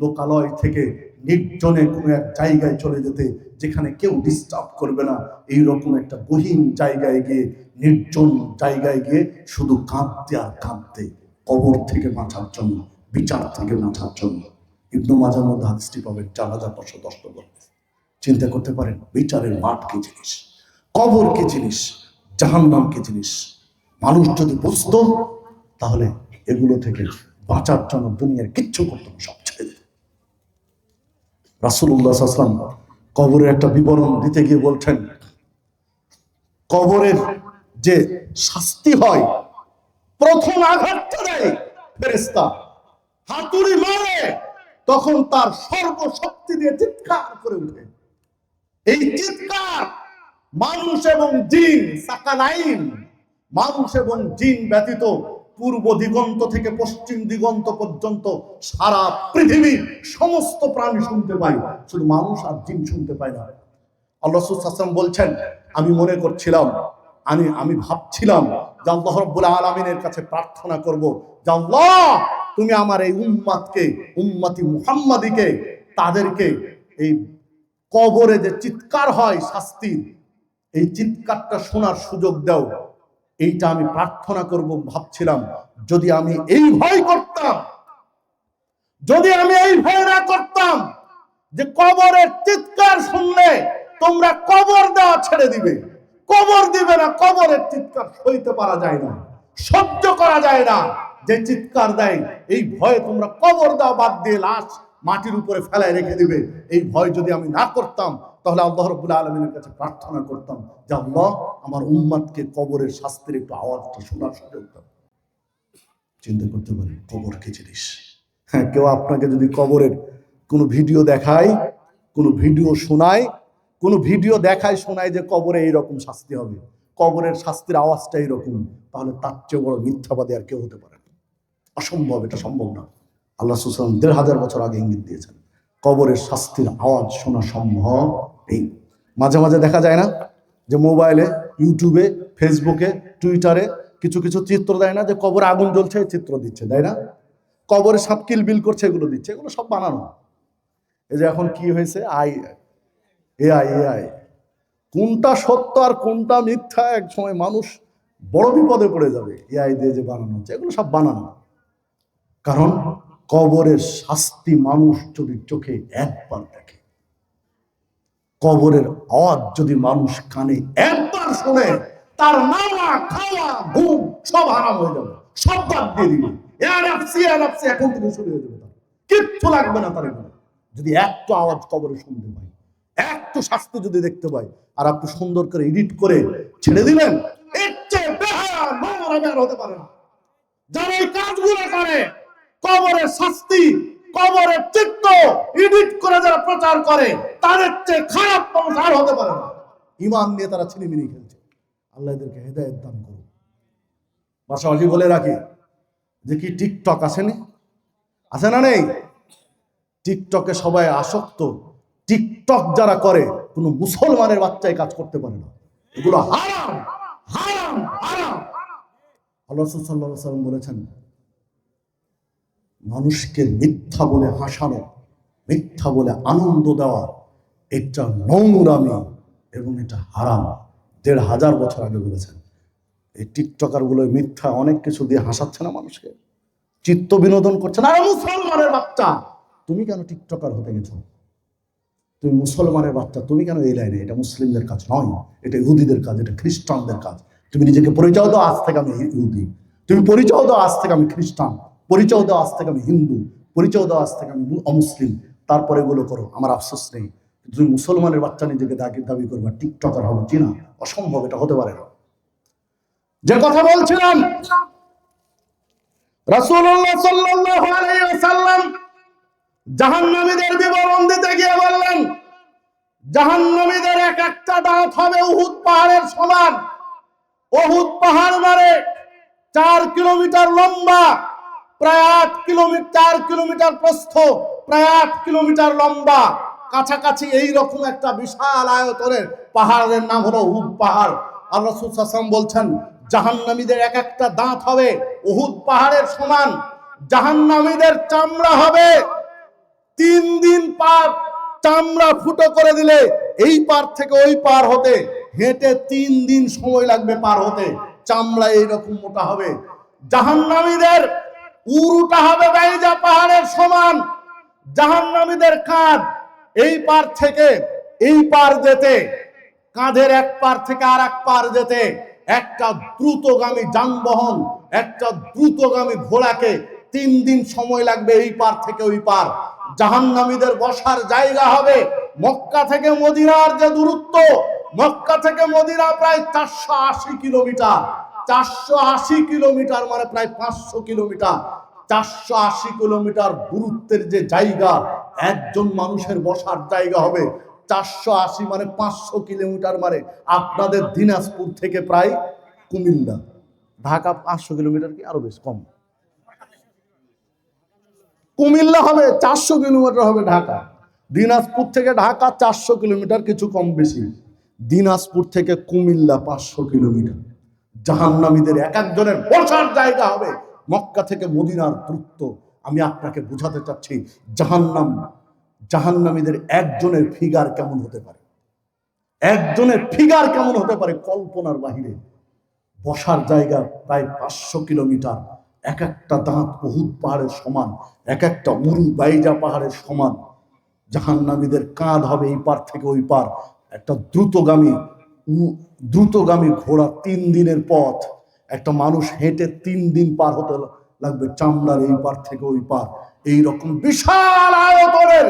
লোকালয় থেকে নির্জনে কোনো এক জায়গায় চলে যেতে, যেখানে কেউ ডিস্টার্ব করবে না, এইরকম একটা গহীন জায়গায় গিয়ে, নির্জন জায়গায় গিয়ে শুধু কাঁদতে আর কাঁদতে, কবর থেকে বাঁচার জন্য, বিচার থেকে বাঁচার জন্য। ইবনে মাজার মধ্যে হাদিসটি পাবেন 4510 নম্বর। চিন্তা করতে পারেন বিচারের মাঠ কি জিনিস, কবর কি জিনিস, জাহান্নাম কি জিনিস। মানুষ যদি বুঝতো তাহলে এগুলো থেকে বাঁচার জন্য দুনিয়ার কিচ্ছু করতো না, সব ছেড়ে দিত। রাসূলুল্লাহ সাল্লাল্লাহু আলাইহি ওয়াসাল্লাম কবরের একটা বিবরণ দিতে গিয়ে বলছেন, কবরের যে শাস্তি হয়, প্রথম আঘাতটা দেয় ফেরেশতা, হাতুড়ি মারে, তখন তার সর্বশক্তি দিয়ে চিৎকার করে উঠে। এই চিৎকার মানুষ এবং জিন, সাকালাইন, মানুষ এবং জিন ব্যতীত পূর্ব দিগন্ত থেকে পশ্চিম দিগন্ত পর্যন্ত সারা পৃথিবীর সমস্ত প্রাণী শুনতে পায়, শুধু মানুষ আর জিন শুনতে পায় না। আল্লাহ রাসূল সাল্লাল্লাহু আলাইহি ওয়াসাল্লাম বলছেন, আমি মনে করছিলাম, আমি ভাবছিলাম যে আল্লাহ রাব্বুল আলামিনের কাছে প্রার্থনা করব যে আল্লাহ, তুমি আমার এই উম্মতকে, উম্মতি মুহাম্মাদিকে, তাদেরকে এই কবরে যে চিৎকার হয় শাস্তির, এই চিৎকারটা শোনার সুযোগ দাও। এইটা আমি প্রার্থনা করব ভাবছিলাম। যদি আমি এই ভয় করতাম, যদি আমি এই ভয় না করতাম যে কবরের চিৎকার শুনলে তোমরা কবর দেওয়া ছেড়ে দিবে, কবর দিবে না, কবরের চিৎকার সইতে পারা যায় না, সহ্য করা যায় না, যে চিৎকার দেয়, এই ভয়ে তোমরা কবর দেওয়া বাদ দিয়ে লাশ মাটির উপরে ফেলায় রেখে দিবে, এই ভয় যদি আমি না করতাম, তাহলে আল্লাহ রাব্বুল আলামিনের কাছে প্রার্থনা করতাম যে আল্লাহ, আমার উম্মতকে কবরের শাস্তির একটু আওয়াজটা শোনার সুযোগ দাও। চিন্তা করতে পারি কবর কি জিনিস। হ্যাঁ, কেউ আপনাকে যদি কবরের কোনো ভিডিও দেখায়, কোনো ভিডিও শোনায়, কোনো ভিডিও দেখায় শোনায় যে কবরে এইরকম শাস্তি হবে, কবরের শাস্তির আওয়াজটা এইরকম, তাহলে তার চেয়ে বড় মিথ্যাবাদী আর কেউ হতে পারে না। অসম্ভব, এটা সম্ভব না। আল্লাহ রাসূল সাল্লাল্লাহু আলাইহি ওয়াসাল্লাম ১,৫০০ বছর আগে ইঙ্গিত দিয়েছেন, কবরের শাস্তির আওয়াজ শোনা সম্ভব এই। মাঝে মাঝে দেখা যায় না যে মোবাইলে, ইউটিউবে, ফেসবুকে, টুইটারে কিছু কিছু চিত্র দেয় না, যে কবরে আগুন জ্বলছে চিত্র দিচ্ছে, দেয় না? কবরে সাপ কিলবিল করছে এগুলো দিচ্ছে, এগুলো সব বানানো। এই যে এখন কি হয়েছে, এআই, কোনটা সত্য আর কোনটা মিথ্যা এক সময় মানুষ বড় বিপদে পড়ে যাবে। এআই দিয়ে যে বানানো হচ্ছে, এগুলো সব বানানো। কারণ কবরের শাস্তি মানুষ যদি চোখে একবার দেখে, কবরের আওয়াজ যদি মানুষ কানে একবার শুনে, তার নাওয়া, খাওয়া, ঘুম সব হারাম হয়ে যাবে, সব বাদ দিয়ে দিবে। এখন থেকে শুরু হয়ে যাবে, কিচ্ছু লাগবে না তার। যদি একটু আওয়াজ কবরে শুনতে পাই, একটু শাস্তি যদি দেখতে পাই, আর আপনি সুন্দর করে এডিট করে ছেড়ে দিলেন, এর চেয়ে বেহায়া নোংরা আর হতে পারে না। যারা এই কাজগুলো করে, কবরের শাস্তি, কবরের চিত্র এডিট করে যারা প্রচার করে, তাদের চেয়ে খারাপ মানুষ আর হতে পারে না। ঈমান নিয়ে তারা ছিনিমিনি খেলছে। আল্লাহ এদেরকে হেদায়েত দান করুন। পাশাপাশি বলে রাখি যে কি টিকটক আসেনি, আছে না নেই? টিকটকে সবাই আসক্ত। টিকটক যারা করে, কোনো মুসলমানের বাচ্চাই কাজ করতে পারে না। এগুলো হারাম, হারাম, হারাম। আল্লাহ রাসূল সাল্লাল্লাহু আলাইহি ওয়াসাল্লাম বলেছেন, মানুষকে মিথ্যা বলে হাসানো, মিথ্যা বলে আনন্দ দেওয়া, এটা নোংরামি এবং এটা হারাম। ১,৫০০ বছর আগে বলেছেন। এই টিকটকার গুলো মিথ্যা অনেক কিছু দিয়ে হাসাচ্ছে না মানুষকে, চিত্ত বিনোদন করছে না। মুসলমানের বাচ্চা, তুমি কেন টিকটকার হতে গেছো? তুমি মুসলমানের বাচ্চা, তুমি কেন এই লাইনে? এটা মুসলিমদের কাজ নয়, এটা ইহুদিদের কাজ, এটা খ্রিস্টানদের কাজ। তুমি নিজেকে পরিচয় দাও, আজ থেকে আমি ইহুদি। তুমি পরিচয় দাও, আজ থেকে আমি খ্রিস্টান। পরিচয় দাও, আজ থেকে আমি হিন্দু। পরিচয় দাও, আজ থেকে আমি অমুসলিম। তারপরে এগুলো করো, আমার আফসোস নেই। তুমি মুসলমানের বাচ্চা নিজেকে দাবি করবা, টিকটকার হবে চিনা, অসম্ভব, এটা হতে পারে না। যে কথা বলছিলাম, রাসূলুল্লাহ সাল্লাল্লাহু আলাইহি ওয়াসাল্লাম জাহান্নামীদের বিবরণ দিতে গিয়ে বললেন, জাহান্নামীদের এক একটা দাঁত হবে উহুদ পাহাড়ের সমান। উহুদ পাহাড় মানে 4 কিলোমিটার লম্বা, প্রায় 8 কিলোমিটার, 4 কিলোমিটার প্রস্থ, প্রায় 8 কিলোমিটার লম্বা, কাছাকাছি এইরকম একটা বিশাল আয়তনের পাহাড়ের নাম হলো উহুদ পাহাড়। আল্লাহ রাসূল সাল্লাল্লাহু আলাইহি ওয়াসাল্লাম বলছেন, জাহান্নামীদের এক একটা দাঁত হবে উহুদ পাহাড়ের সমান। জাহান্নামীদের চামড়া হবে 3 দিন পার, চামড়া ফুটো করে দিলে এই পার থেকে ওই পার হতে হেঁটে 3 দিন সময় লাগবে পার হতে। চামড়া এইরকম মোটা হবে। জাহান্নামীদের উরুটা হবে বাইজা পাহাড়ের সমান। জাহান্নামীদের কাঁধ এই পার থেকে এই পার যেতে, কাঁধের এক পার থেকে আর এক পার যেতে একটা দ্রুতগামী যানবাহন, একটা দ্রুতগামী ঘোড়াকে 3 দিন সময় লাগবে এই পার থেকে ওই পার। জাহান্নামীদের বসার জায়গা হবে, মক্কা থেকে মদিনার যে দূরত্ব, মক্কা থেকে মদিনা প্রায় 480 কিলোমিটার। 480 কিলোমিটার মানে প্রায় 500 কিলোমিটার। 480 কিলোমিটার দূরত্বের যে জায়গা, একজন মানুষের বসার জায়গা হবে। 480 মানে 500 কিলোমিটার, মানে আপনাদের দিনাজপুর থেকে প্রায় কুমিল্লা। ঢাকা 500 কিলোমিটার কি আরো বেশ কম? কুমিল্লা হবে 400 কিলোমিটার হবে ঢাকা। দিনাজপুর থেকে ঢাকা 400 কিলোমিটার, কিছু কম বেশি। দিনাজপুর থেকে কুমিল্লা 500 কিলোমিটার। জাহান্নামীদের এক একজনের বসার জায়গা হবে মক্কা থেকে মদিনার দূরত্ব। আমি আপনাকে বোঝাতে চাচ্ছি জাহান্নামীদের একজনের ফিগার কেমন হতে পারে, একজনের ফিগার কেমন হতে পারে কল্পনার বাহিরে। বসার জায়গা প্রায় 500 কিলোমিটার, এক একটা দাঁত উহুদ পাহাড়ের সমান, এক একটা উরু বাইজা পাহাড়ের সমান। জাহান্নামীদের কাঁধ হবে এই পার থেকে ওই পার। একটা দ্রুতগামী ঘোড়া, 3 দিনের পথ। একটা মানুষ হেঁটে 3 দিন পার হতে লাগবে চামড়ার এই পার থেকে ওই পার। এইরকম বিশাল আয়তনের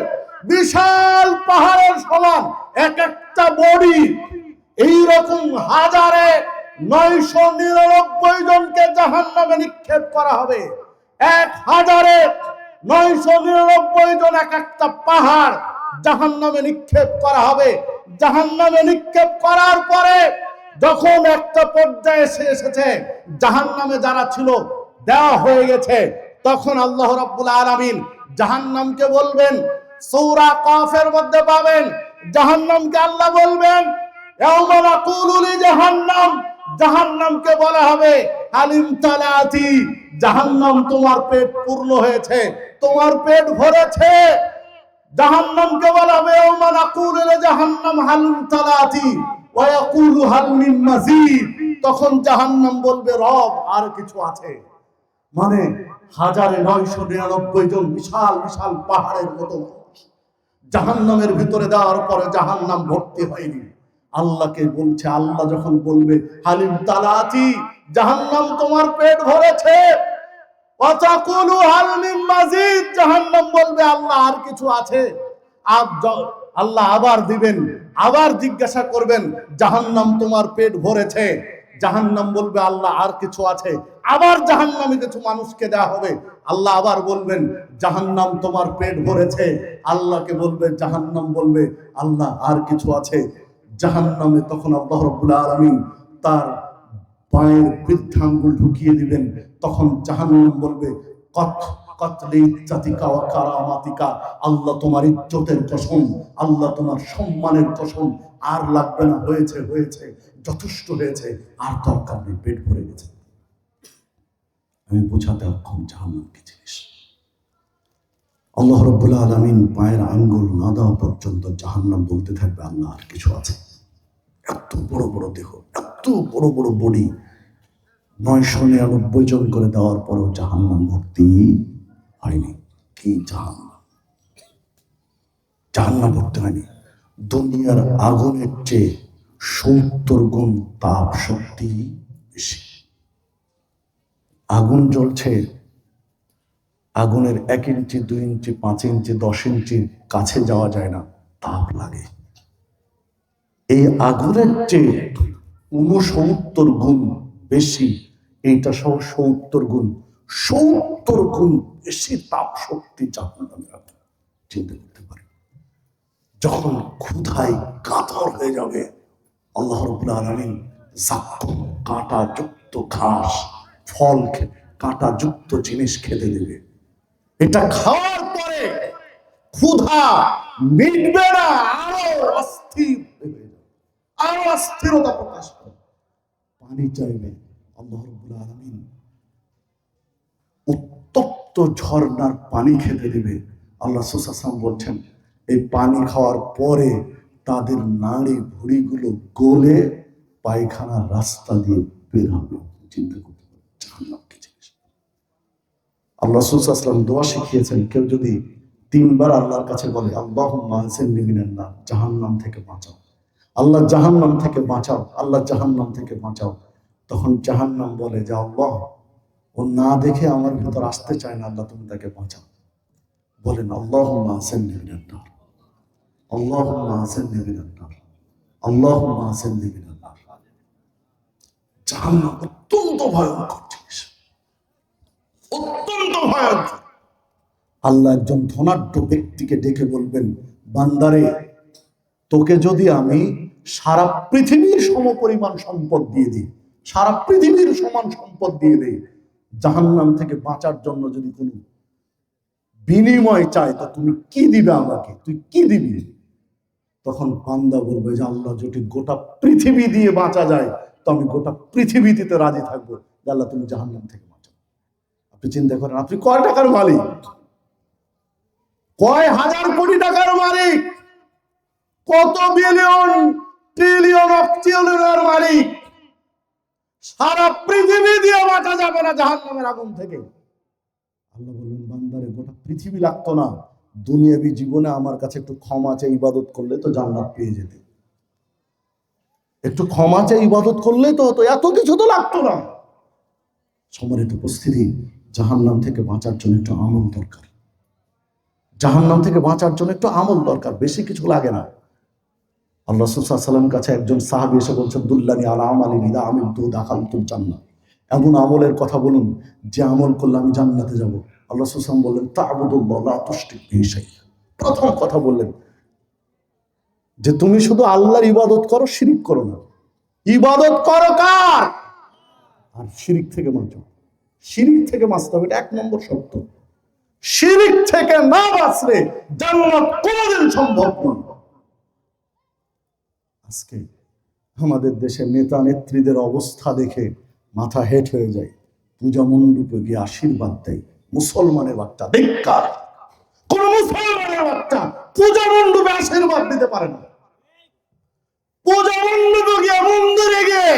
বিশাল পাহাড়ের সমান এক একটা বডি। এইরকম 999 জনকে জাহান্নামে নিক্ষেপ করা হবে। 999 জন, এক একটা পাহাড় জাহান্নামে নিক্ষেপ করা হবে। জাহান্নামে নিক্ষেপ করার পরে যখন একটা পর্যায়ে এসেছে, জাহান্নামে যারা ছিল দেওয়া হয়ে গেছে, তখন আল্লাহ রাব্বুল আলামিন জাহান্নামকে বলবেন, সূরা কাফের মধ্যে পাবেন, জাহান্নামকে আল্লাহ বলবেন, ইয়াউমা নাকুলু লিজাহান্নাম, জাহান্নামকে বলা হবে হালিম তালাতি, জাহান্নাম তোমার পেট পূর্ণ হয়েছে, তোমার পেট ভরেছে। জাহান্নামকে বলা হবে ইয়াউমা নাকুলু লিজাহান্নাম হালিম তালাতি ওয়া ইয়াকুলু হাল মিন মাজিদ, তখন জাহান্নাম বলবে রব আর কিছু আছে। মানে 1999 জন বিশাল বিশাল পাহাড়ের মতো জাহান্নামের ভিতরে দেওয়ার পরে জাহান্নাম ভর্তি হয়নি। আল্লাহকে বলছে, আল্লাহ যখন বলবে হালিম তালাতি, জাহান্নাম তোমার পেট ভরেছে, ওয়াতাকুলু হাল মিন মাজিদ, জাহান্নাম বলবে আল্লাহ আর কিছু আছে। আল্লাহ আবার দিবেন, আবার জিজ্ঞাসা করবেন, জাহান্নাম তোমার পেট ভরেছে, জাহান্নাম বলবে আল্লাহ আর কিছু আছে। আবার জাহান্নামে কিছু মানুষকে দেওয়া হবে, আল্লাহ আবার বলবেন জাহান্নাম তোমার পেট ভরেছে, আল্লাহকে বলবে, জাহান্নাম বলবে আল্লাহ আর কিছু আছে। জাহান্নামে তখন আল্লাহ রাব্বুল আলামিন তার পায়ের বৃদ্ধাঙ্গুল ঢুকিয়ে দিবেন। তখন জাহান্নাম বলবে আল্লাহ তোমার ইজ্জতের কসম, আল্লাহ তোমার সম্মানের কসম, আর লাগবে না, হয়েছে হয়েছে, যথেষ্ট হয়েছে, আর দরকার নেই, পেট ভরে গেছে। আমি বোঝাতে অক্ষম জাহান্নাম কি জিনিস। আল্লাহ রাব্বুল আলামিন পায়ের আঙ্গুল না দেওয়া পর্যন্ত জাহান্নাম বলতে থাকবে আল্লাহ আর কিছু আছে। এত বড় বড় দেহ, এত বড় বড় বডি, 999 জন করে দেওয়ার পরেও জাহান্নাম ভর্তি হয়নি। কি জাহান্নাম ভর্তি হয়নি। দুনিয়ার আগুনের চেয়ে 70 গুণ তাপ শক্তি বেশি। আগুন জ্বলছে, আগুনের 1 ইঞ্চি 2 ইঞ্চি 5 ইঞ্চি 10 ইঞ্চির কাছে যাওয়া যায় না, তাপ লাগে। এই আগুনের চেয়ে 69 গুণ বেশি, এইটা সহ 70 গুণ বেশি তাপ শক্তি জাহান্নামে। চিন্তা করতে পারে, যখন ক্ষুধায় কাতর হয়ে যাবে, আল্লাহ রাব্বুল আলামিন যাক্কুম, কাঁটা যুক্ত ঘাস, ফল, কাঁটা যুক্ত জিনিস খেতে দেবে। এটা খাওয়ার পরে ক্ষুধা মিটবে না, আরো অস্থির হয়ে যাবে, আরো অস্থিরতা প্রকাশ পাবে, পানি চাইবে। আল্লাহ রাব্বুল আলামিন উত্তপ্ত ঝর্ণার পানি খেতে দিবে। আল্লাহ রাসূল সাল্লাল্লাহু আলাইহি ওয়াসাল্লাম বলছেন, এই পানি খাওয়ার পরে তাদের নাড়ি ভুঁড়িগুলো গলে পায়খানার রাস্তা দিয়ে বের হবে। চিন্তা করতে পারে জাহান্নাম কি জিনিস। আল্লাহ রাসূল সাল্লাল্লাহু আলাইহি ওয়াসাল্লাম দোয়া শিখিয়েছেন, কেউ যদি 3 বার আল্লাহর কাছে বলে আল্লাহুম্মা আনসিনি মিনান নার, জাহান্নাম থেকে বাঁচাও, আল্লাহ জাহান্নাম থেকে বাঁচাও, আল্লাহ জাহান্নাম থেকে বাঁচাও, তখন জাহান্নাম বলে যে আল্লাহ, ও না দেখে আমার ভিতর আসতে চায় না, আল্লাহ তুমি তাকে বাঁচাও। বলেন আল্লাহুম্মা আনসিনি মিনান নার, আল্লাহুম্মা আনসিনি মিনান নার, আল্লাহুম্মা আনসিনি মিনান নার। জাহান্নাম অত্যন্ত ভয়ঙ্কর জিনিস, অত্যন্ত ভয়ঙ্কর। আল্লাহ একজন ধনাঢ্য ব্যক্তিকে ডেকে বলবেন, বান্দারে, তোকে যদি আমি সারা পৃথিবীর সমপরিমাণ সম্পদ দিয়ে দিই, সারা পৃথিবীর সমান সম্পদ দিয়ে দেই, জাহান্নাম থেকে বাঁচার জন্য যদি কোনো বিনিময় চায়, তো তুমি কি দিবে আমাকে, তুই কি দিবি? তখন বান্দা বলবে যে আল্লাহ, যদি গোটা পৃথিবী দিয়ে বাঁচা যায় তো আমি গোটা পৃথিবী দিতে রাজি থাকবো, আল্লাহ তুমি জাহান্নাম থেকে বাঁচাও। আপনি চিন্তা করেন, আপনি কয় টাকার মালিক, কয় হাজার কোটি টাকার মালিক, কত বিলিয়ন ট্রিলিয়ন অক্টিলিয়নের মালিক, সারা পৃথিবী দিয়ে বাঁচা যাবে না জাহান্নামের আগুন থেকে। আল্লাহ বললেন, বান্দারে গোটা পৃথিবী লাগতো না, দুনিয়াবি জীবনে আমার কাছে একটু ক্ষমা চেয়ে ইবাদত করলে তো জান্নাত পেয়ে যেতে। একটু ক্ষমা চেয়ে ইবাদত করলে তো হতো, এত কিছু তো লাগতো না। সম্মানিত উপস্থিতি, জাহান্নাম থেকে বাঁচার জন্য একটু আমল দরকার। জাহান্নাম থেকে বাঁচার জন্য একটু আমল দরকার, বেশি কিছু লাগে না। আল্লাহ রাসূল সাল্লাল্লাহু আলাইহি ওয়াসাল্লামের কাছে একজন সাহাবী এসে বলছেন, দুল্লানি আলা আমালিন ইযা আমিলতু দাখালতুল জান্নাহ। এমন আমলের কথা বলুন যে আমল করলে আমি জান্নাতে যাব। আল্লাহ রাসূল সাল্লাল্লাহু আলাইহি ওয়াসাল্লাম বললেন, তা'বুদুল্লাহ লা তুশরিক বিহি শাইআ। প্রথম কথা বললেন যে তুমি শুধু আল্লাহর ইবাদত করো, শিরিক করো না। ইবাদত করো কার? আর শিরিক থেকে বাঁচো। শিরিক থেকে বাঁচতে হবে, এটা এক নম্বর শর্ত। শিরিক থেকে না বাঁচলে জান্নাত কোনোদিন সম্ভব নয়। আজকে আমাদের দেশের নেতা নেত্রীদের অবস্থা দেখে মাথা হেট হয়ে যায়। পূজা মণ্ডপে গিয়ে আশীর্বাদ দেয়। মুসলমানের বাচ্চা ধিক্কার! কোন মুসলমানের বাচ্চা পূজা মণ্ডপে আশীর্বাদ দিতে পারে না। পূজা মণ্ডপে গিয়ে, মন্দিরে গিয়ে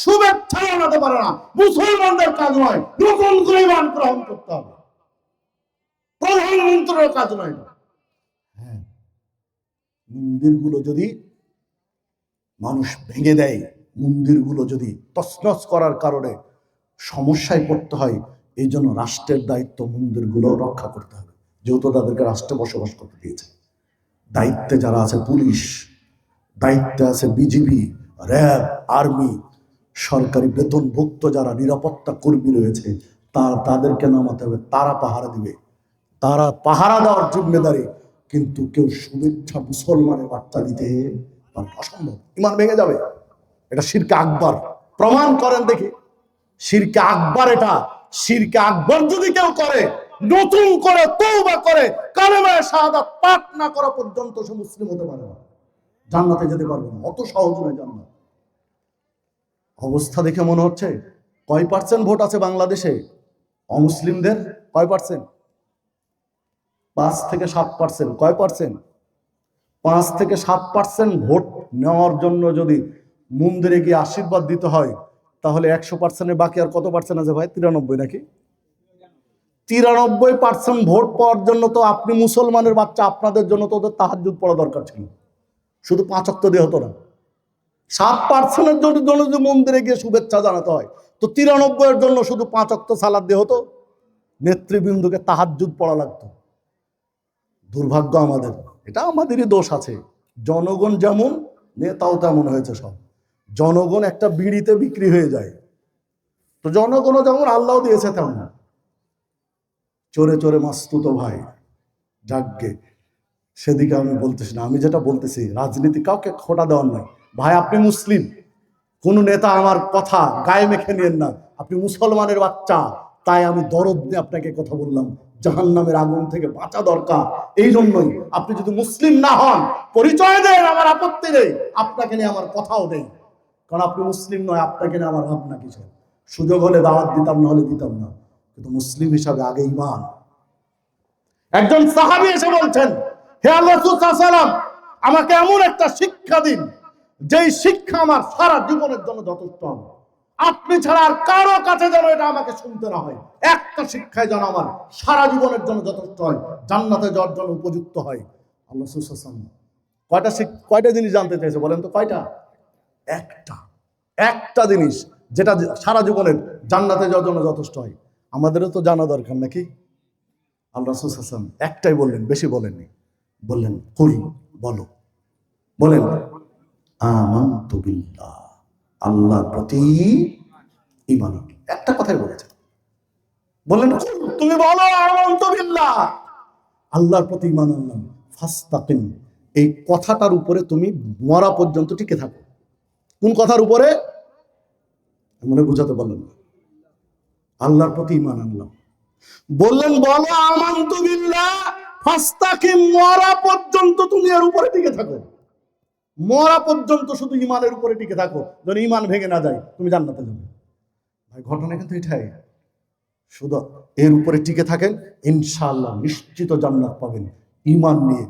শুভেচ্ছা জানাতে পারে না। মুসলমানদের কাজ নয়, নতুন করে ঈমান গ্রহণ করতে হবে। প্রধানমন্ত্রীর কাজ নয়। হ্যাঁ, মন্দিরগুলো যদি মানুষ ভেঙে দেয়, মন্দিরগুলো যদি তছনছ করার কারণে সমস্যায় পড়তে হয়, এই জন্য রাষ্ট্রের দায়িত্ব মন্দিরগুলো রক্ষা করতে হবে, যেহেতু তাদেরকে রাষ্ট্রে বসবাস করতে দিয়েছে। দায়িত্বে যারা আছে পুলিশ, দায়িত্বে আছে বিজিবি, র্যাব, আর্মি, সরকারি বেতনভুক্ত যারা নিরাপত্তা কর্মী রয়েছে, তাদেরকে নামাতে হবে। তারা পাহারা দিবে, তারা পাহারা দেওয়ার জিম্মেদারি। কিন্তু কেউ শুভেচ্ছা মুসলমানের বার্তা দিতে অসম্ভব, ঈমান ভেঙে যাবে। এটা শিরকে আকবার। প্রমাণ করেন দেখি শিরকে আকবার। এটা শিরকে আকবার যদি কেউ করে, নতুন করে তওবা করে, কালেমা শাহাদাত পাঠ না করা পর্যন্ত সে মুসলিম হতে পারে না, জান্নাতে যেতে পারবে না। অত সহজ নয় জান্নাত। অবস্থা দেখে মনে হচ্ছে কয় পার্সেন্ট ভোট আছে বাংলাদেশে অমুসলিমদের? কয় পার্সেন্ট? 5 থেকে 7%। কয় পার্সেন্ট? 5 থেকে 7% ভোট নেওয়ার জন্য যদি মন্দিরে গিয়ে আশীর্বাদ দিতে হয়, তাহলে 100%-এর বাকি আর কত পার্সেন্ট আছে ভাই? 93 নাকি? 93% ভোট পাওয়ার জন্য তো আপনি মুসলমানের বাচ্চা, আপনাদের জন্য তো ওদের তাহাজ্জুদ পড়া দরকার ছিল। শুধু 5 ওয়াক্ত দিয়ে হতো না। 7%-এর জন্য যদি মন্দিরে গিয়ে শুভেচ্ছা জানাতে হয়, তো 93-এর জন্য শুধু 5 ওয়াক্ত সালাত দিয়ে হতো। নেতৃবৃন্দকে তাহাজ্জুদ পড়া লাগতো। দুর্ভাগ্য আমাদের, এটা আমাদেরই দোষ আছে। জনগণ যেমন, নেতাও তেমন হয়েছে সব। জনগণ একটা বিড়িতে বিক্রি হয়ে যায়, তো জনগণও যেমন আল্লাহ দিয়েছে তেমন। চোরে চোরে মাস্তুত ভাই, যাকগে, সেদিকে আমি বলতেছি না। আমি যেটা বলতেছি, রাজনীতি কাউকে খোটা দেওয়ার নয়। ভাই আপনি মুসলিম, কোন নেতা আমার কথা গায়ে মেখে নিয়েন না। আপনি মুসলমানের বাচ্চা, তাই আমি দরদ নিয়ে আপনাকে কথা বললাম। জাহান্নামের আগুন থেকে বাঁচা দরকার। এই জন্যই আপনি যদি মুসলিম না হন, পরিচয় দেন, আমার আপত্তি নেই, আপনাকে নিয়ে আমার কথাও নেই, কারণ আপনি মুসলিম নয়। আপনাকে নিয়ে আমার ভাবনা কিসের? সুযোগ হলে দাওয়াত দিতাম, না হলে দিতাম না, কিন্তু মুসলিম হিসাবে আগে ঈমান। একজন সাহাবী এসে বলছেন, হে আল্লাহর রাসূল সাল্লাল্লাহু আলাইহি ওয়াসাল্লাম, আমাকে এমন একটা শিক্ষা দিন যেই শিক্ষা আমার সারা জীবনের জন্য যথেষ্ট হবে। আপনি ছাড়া আর কারো কাছে যেন এটা আমাকে শুনতে না হয়। একটা শিক্ষায় যেন আমার সারা জীবনের জন্য যথেষ্ট হয়, জান্নাতে যাওয়ার জন্য উপযুক্ত হয়। আল্লাহ রাসূল সাল্লাল্লাহু আলাইহি ওয়াসাল্লাম কয়টা জিনিস জানতে চাইছে বলেন তো? কয়টা? একটা জিনিস, যেটা সারা জীবনের জান্নাতে যাওয়ার জন্য যথেষ্ট হয়। আমাদেরও তো জানা দরকার নাকি? আল্লাহ রাসূল সাল্লাল্লাহু আলাইহি ওয়াসাল্লাম একটাই বললেন, বেশি বলেননি। বললেন, কুল, বলো, বলেন আমানতু বিল্লাহ, আল্লাহর প্রতি ঈমান। একটা কথাই বলেছেন। বললেন, তুমি বলো আমানতু বিল্লাহ, আল্লাহর প্রতি ঈমান আনলাম, ফাস্তাকিম, এই কথাটার উপরে তুমি মরা পর্যন্ত টিকে থাকো। কোন কথার উপরে? মনে বুঝাতে পারলাম না। আল্লাহর প্রতি ঈমান আনলাম, বললেন বলো আমানতু বিল্লাহ ফাস্তাকিম, মরা পর্যন্ত তুমি এর উপরে টিকে থাকো, মরা পর্যন্ত শুধু ইমানের উপরে টিকে থাকো, যেন ইমান ভেঙে না যায়, তুমি জান্নাতে যাবে। ভাই ঘটনা কিন্তু এটাই, শুধু এর উপরে টিকে থাকেন, ইনশাআল্লাহ নিশ্চিত জান্নাত পাবেন। ইমান নিয়ে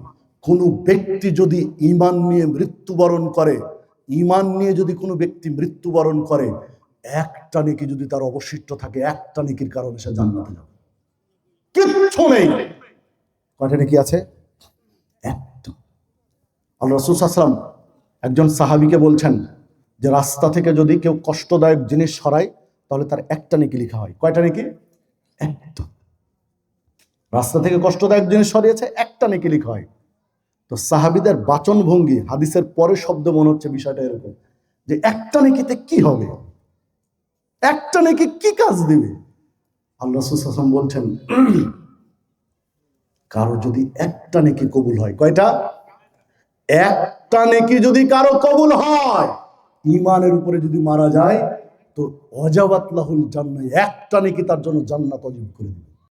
কোনো ব্যক্তি যদি ইমান নিয়ে মৃত্যুবরণ করে, ইমান নিয়ে যদি কোনো ব্যক্তি মৃত্যুবরণ করে, একটা নেকি যদি তার অবশিষ্ট থাকে, একটা নেকির কারণে সে জান্নাতে যাবে, কিচ্ছু নেই। কয়টা নেকি আছে? একটা। আল্লাহ রাসূল সাল্লাল্লাহু আলাইহি ওয়াসাল্লাম একজন সাহাবীকে বলছেন যে রাস্তা থেকে যদি কেউ কষ্টদায়ক জিনিস সরায় তাহলে তার একটা নেকি লেখা হয়। কয়টা নেকি? একটা। রাস্তা থেকে কষ্টদায়ক জিনিস সরিয়েছে, একটা নেকি লেখা হয়। তো সাহাবীদের বাচন ভঙ্গি, হাদিসের পরের শব্দ মনে হচ্ছে বিষয়টা এরকম যে একটা নেকিতে কি হবে, একটা নেকি কি কাজ দিবে। আল্লাহ রাসূল সাল্লাল্লাহু আলাইহি ওয়াসাল্লাম বলছেন কারো যদি একটা নেকি কবুল হয়, কয়টা? একটা নেকি যদি কারো কবুল হয়, ইমানের উপরে যদি মারা যায় তো অজাবাত লাহুল জান্নাহ, একটা নেকি তার জন্য জান্নাত অজীব করে দিবে।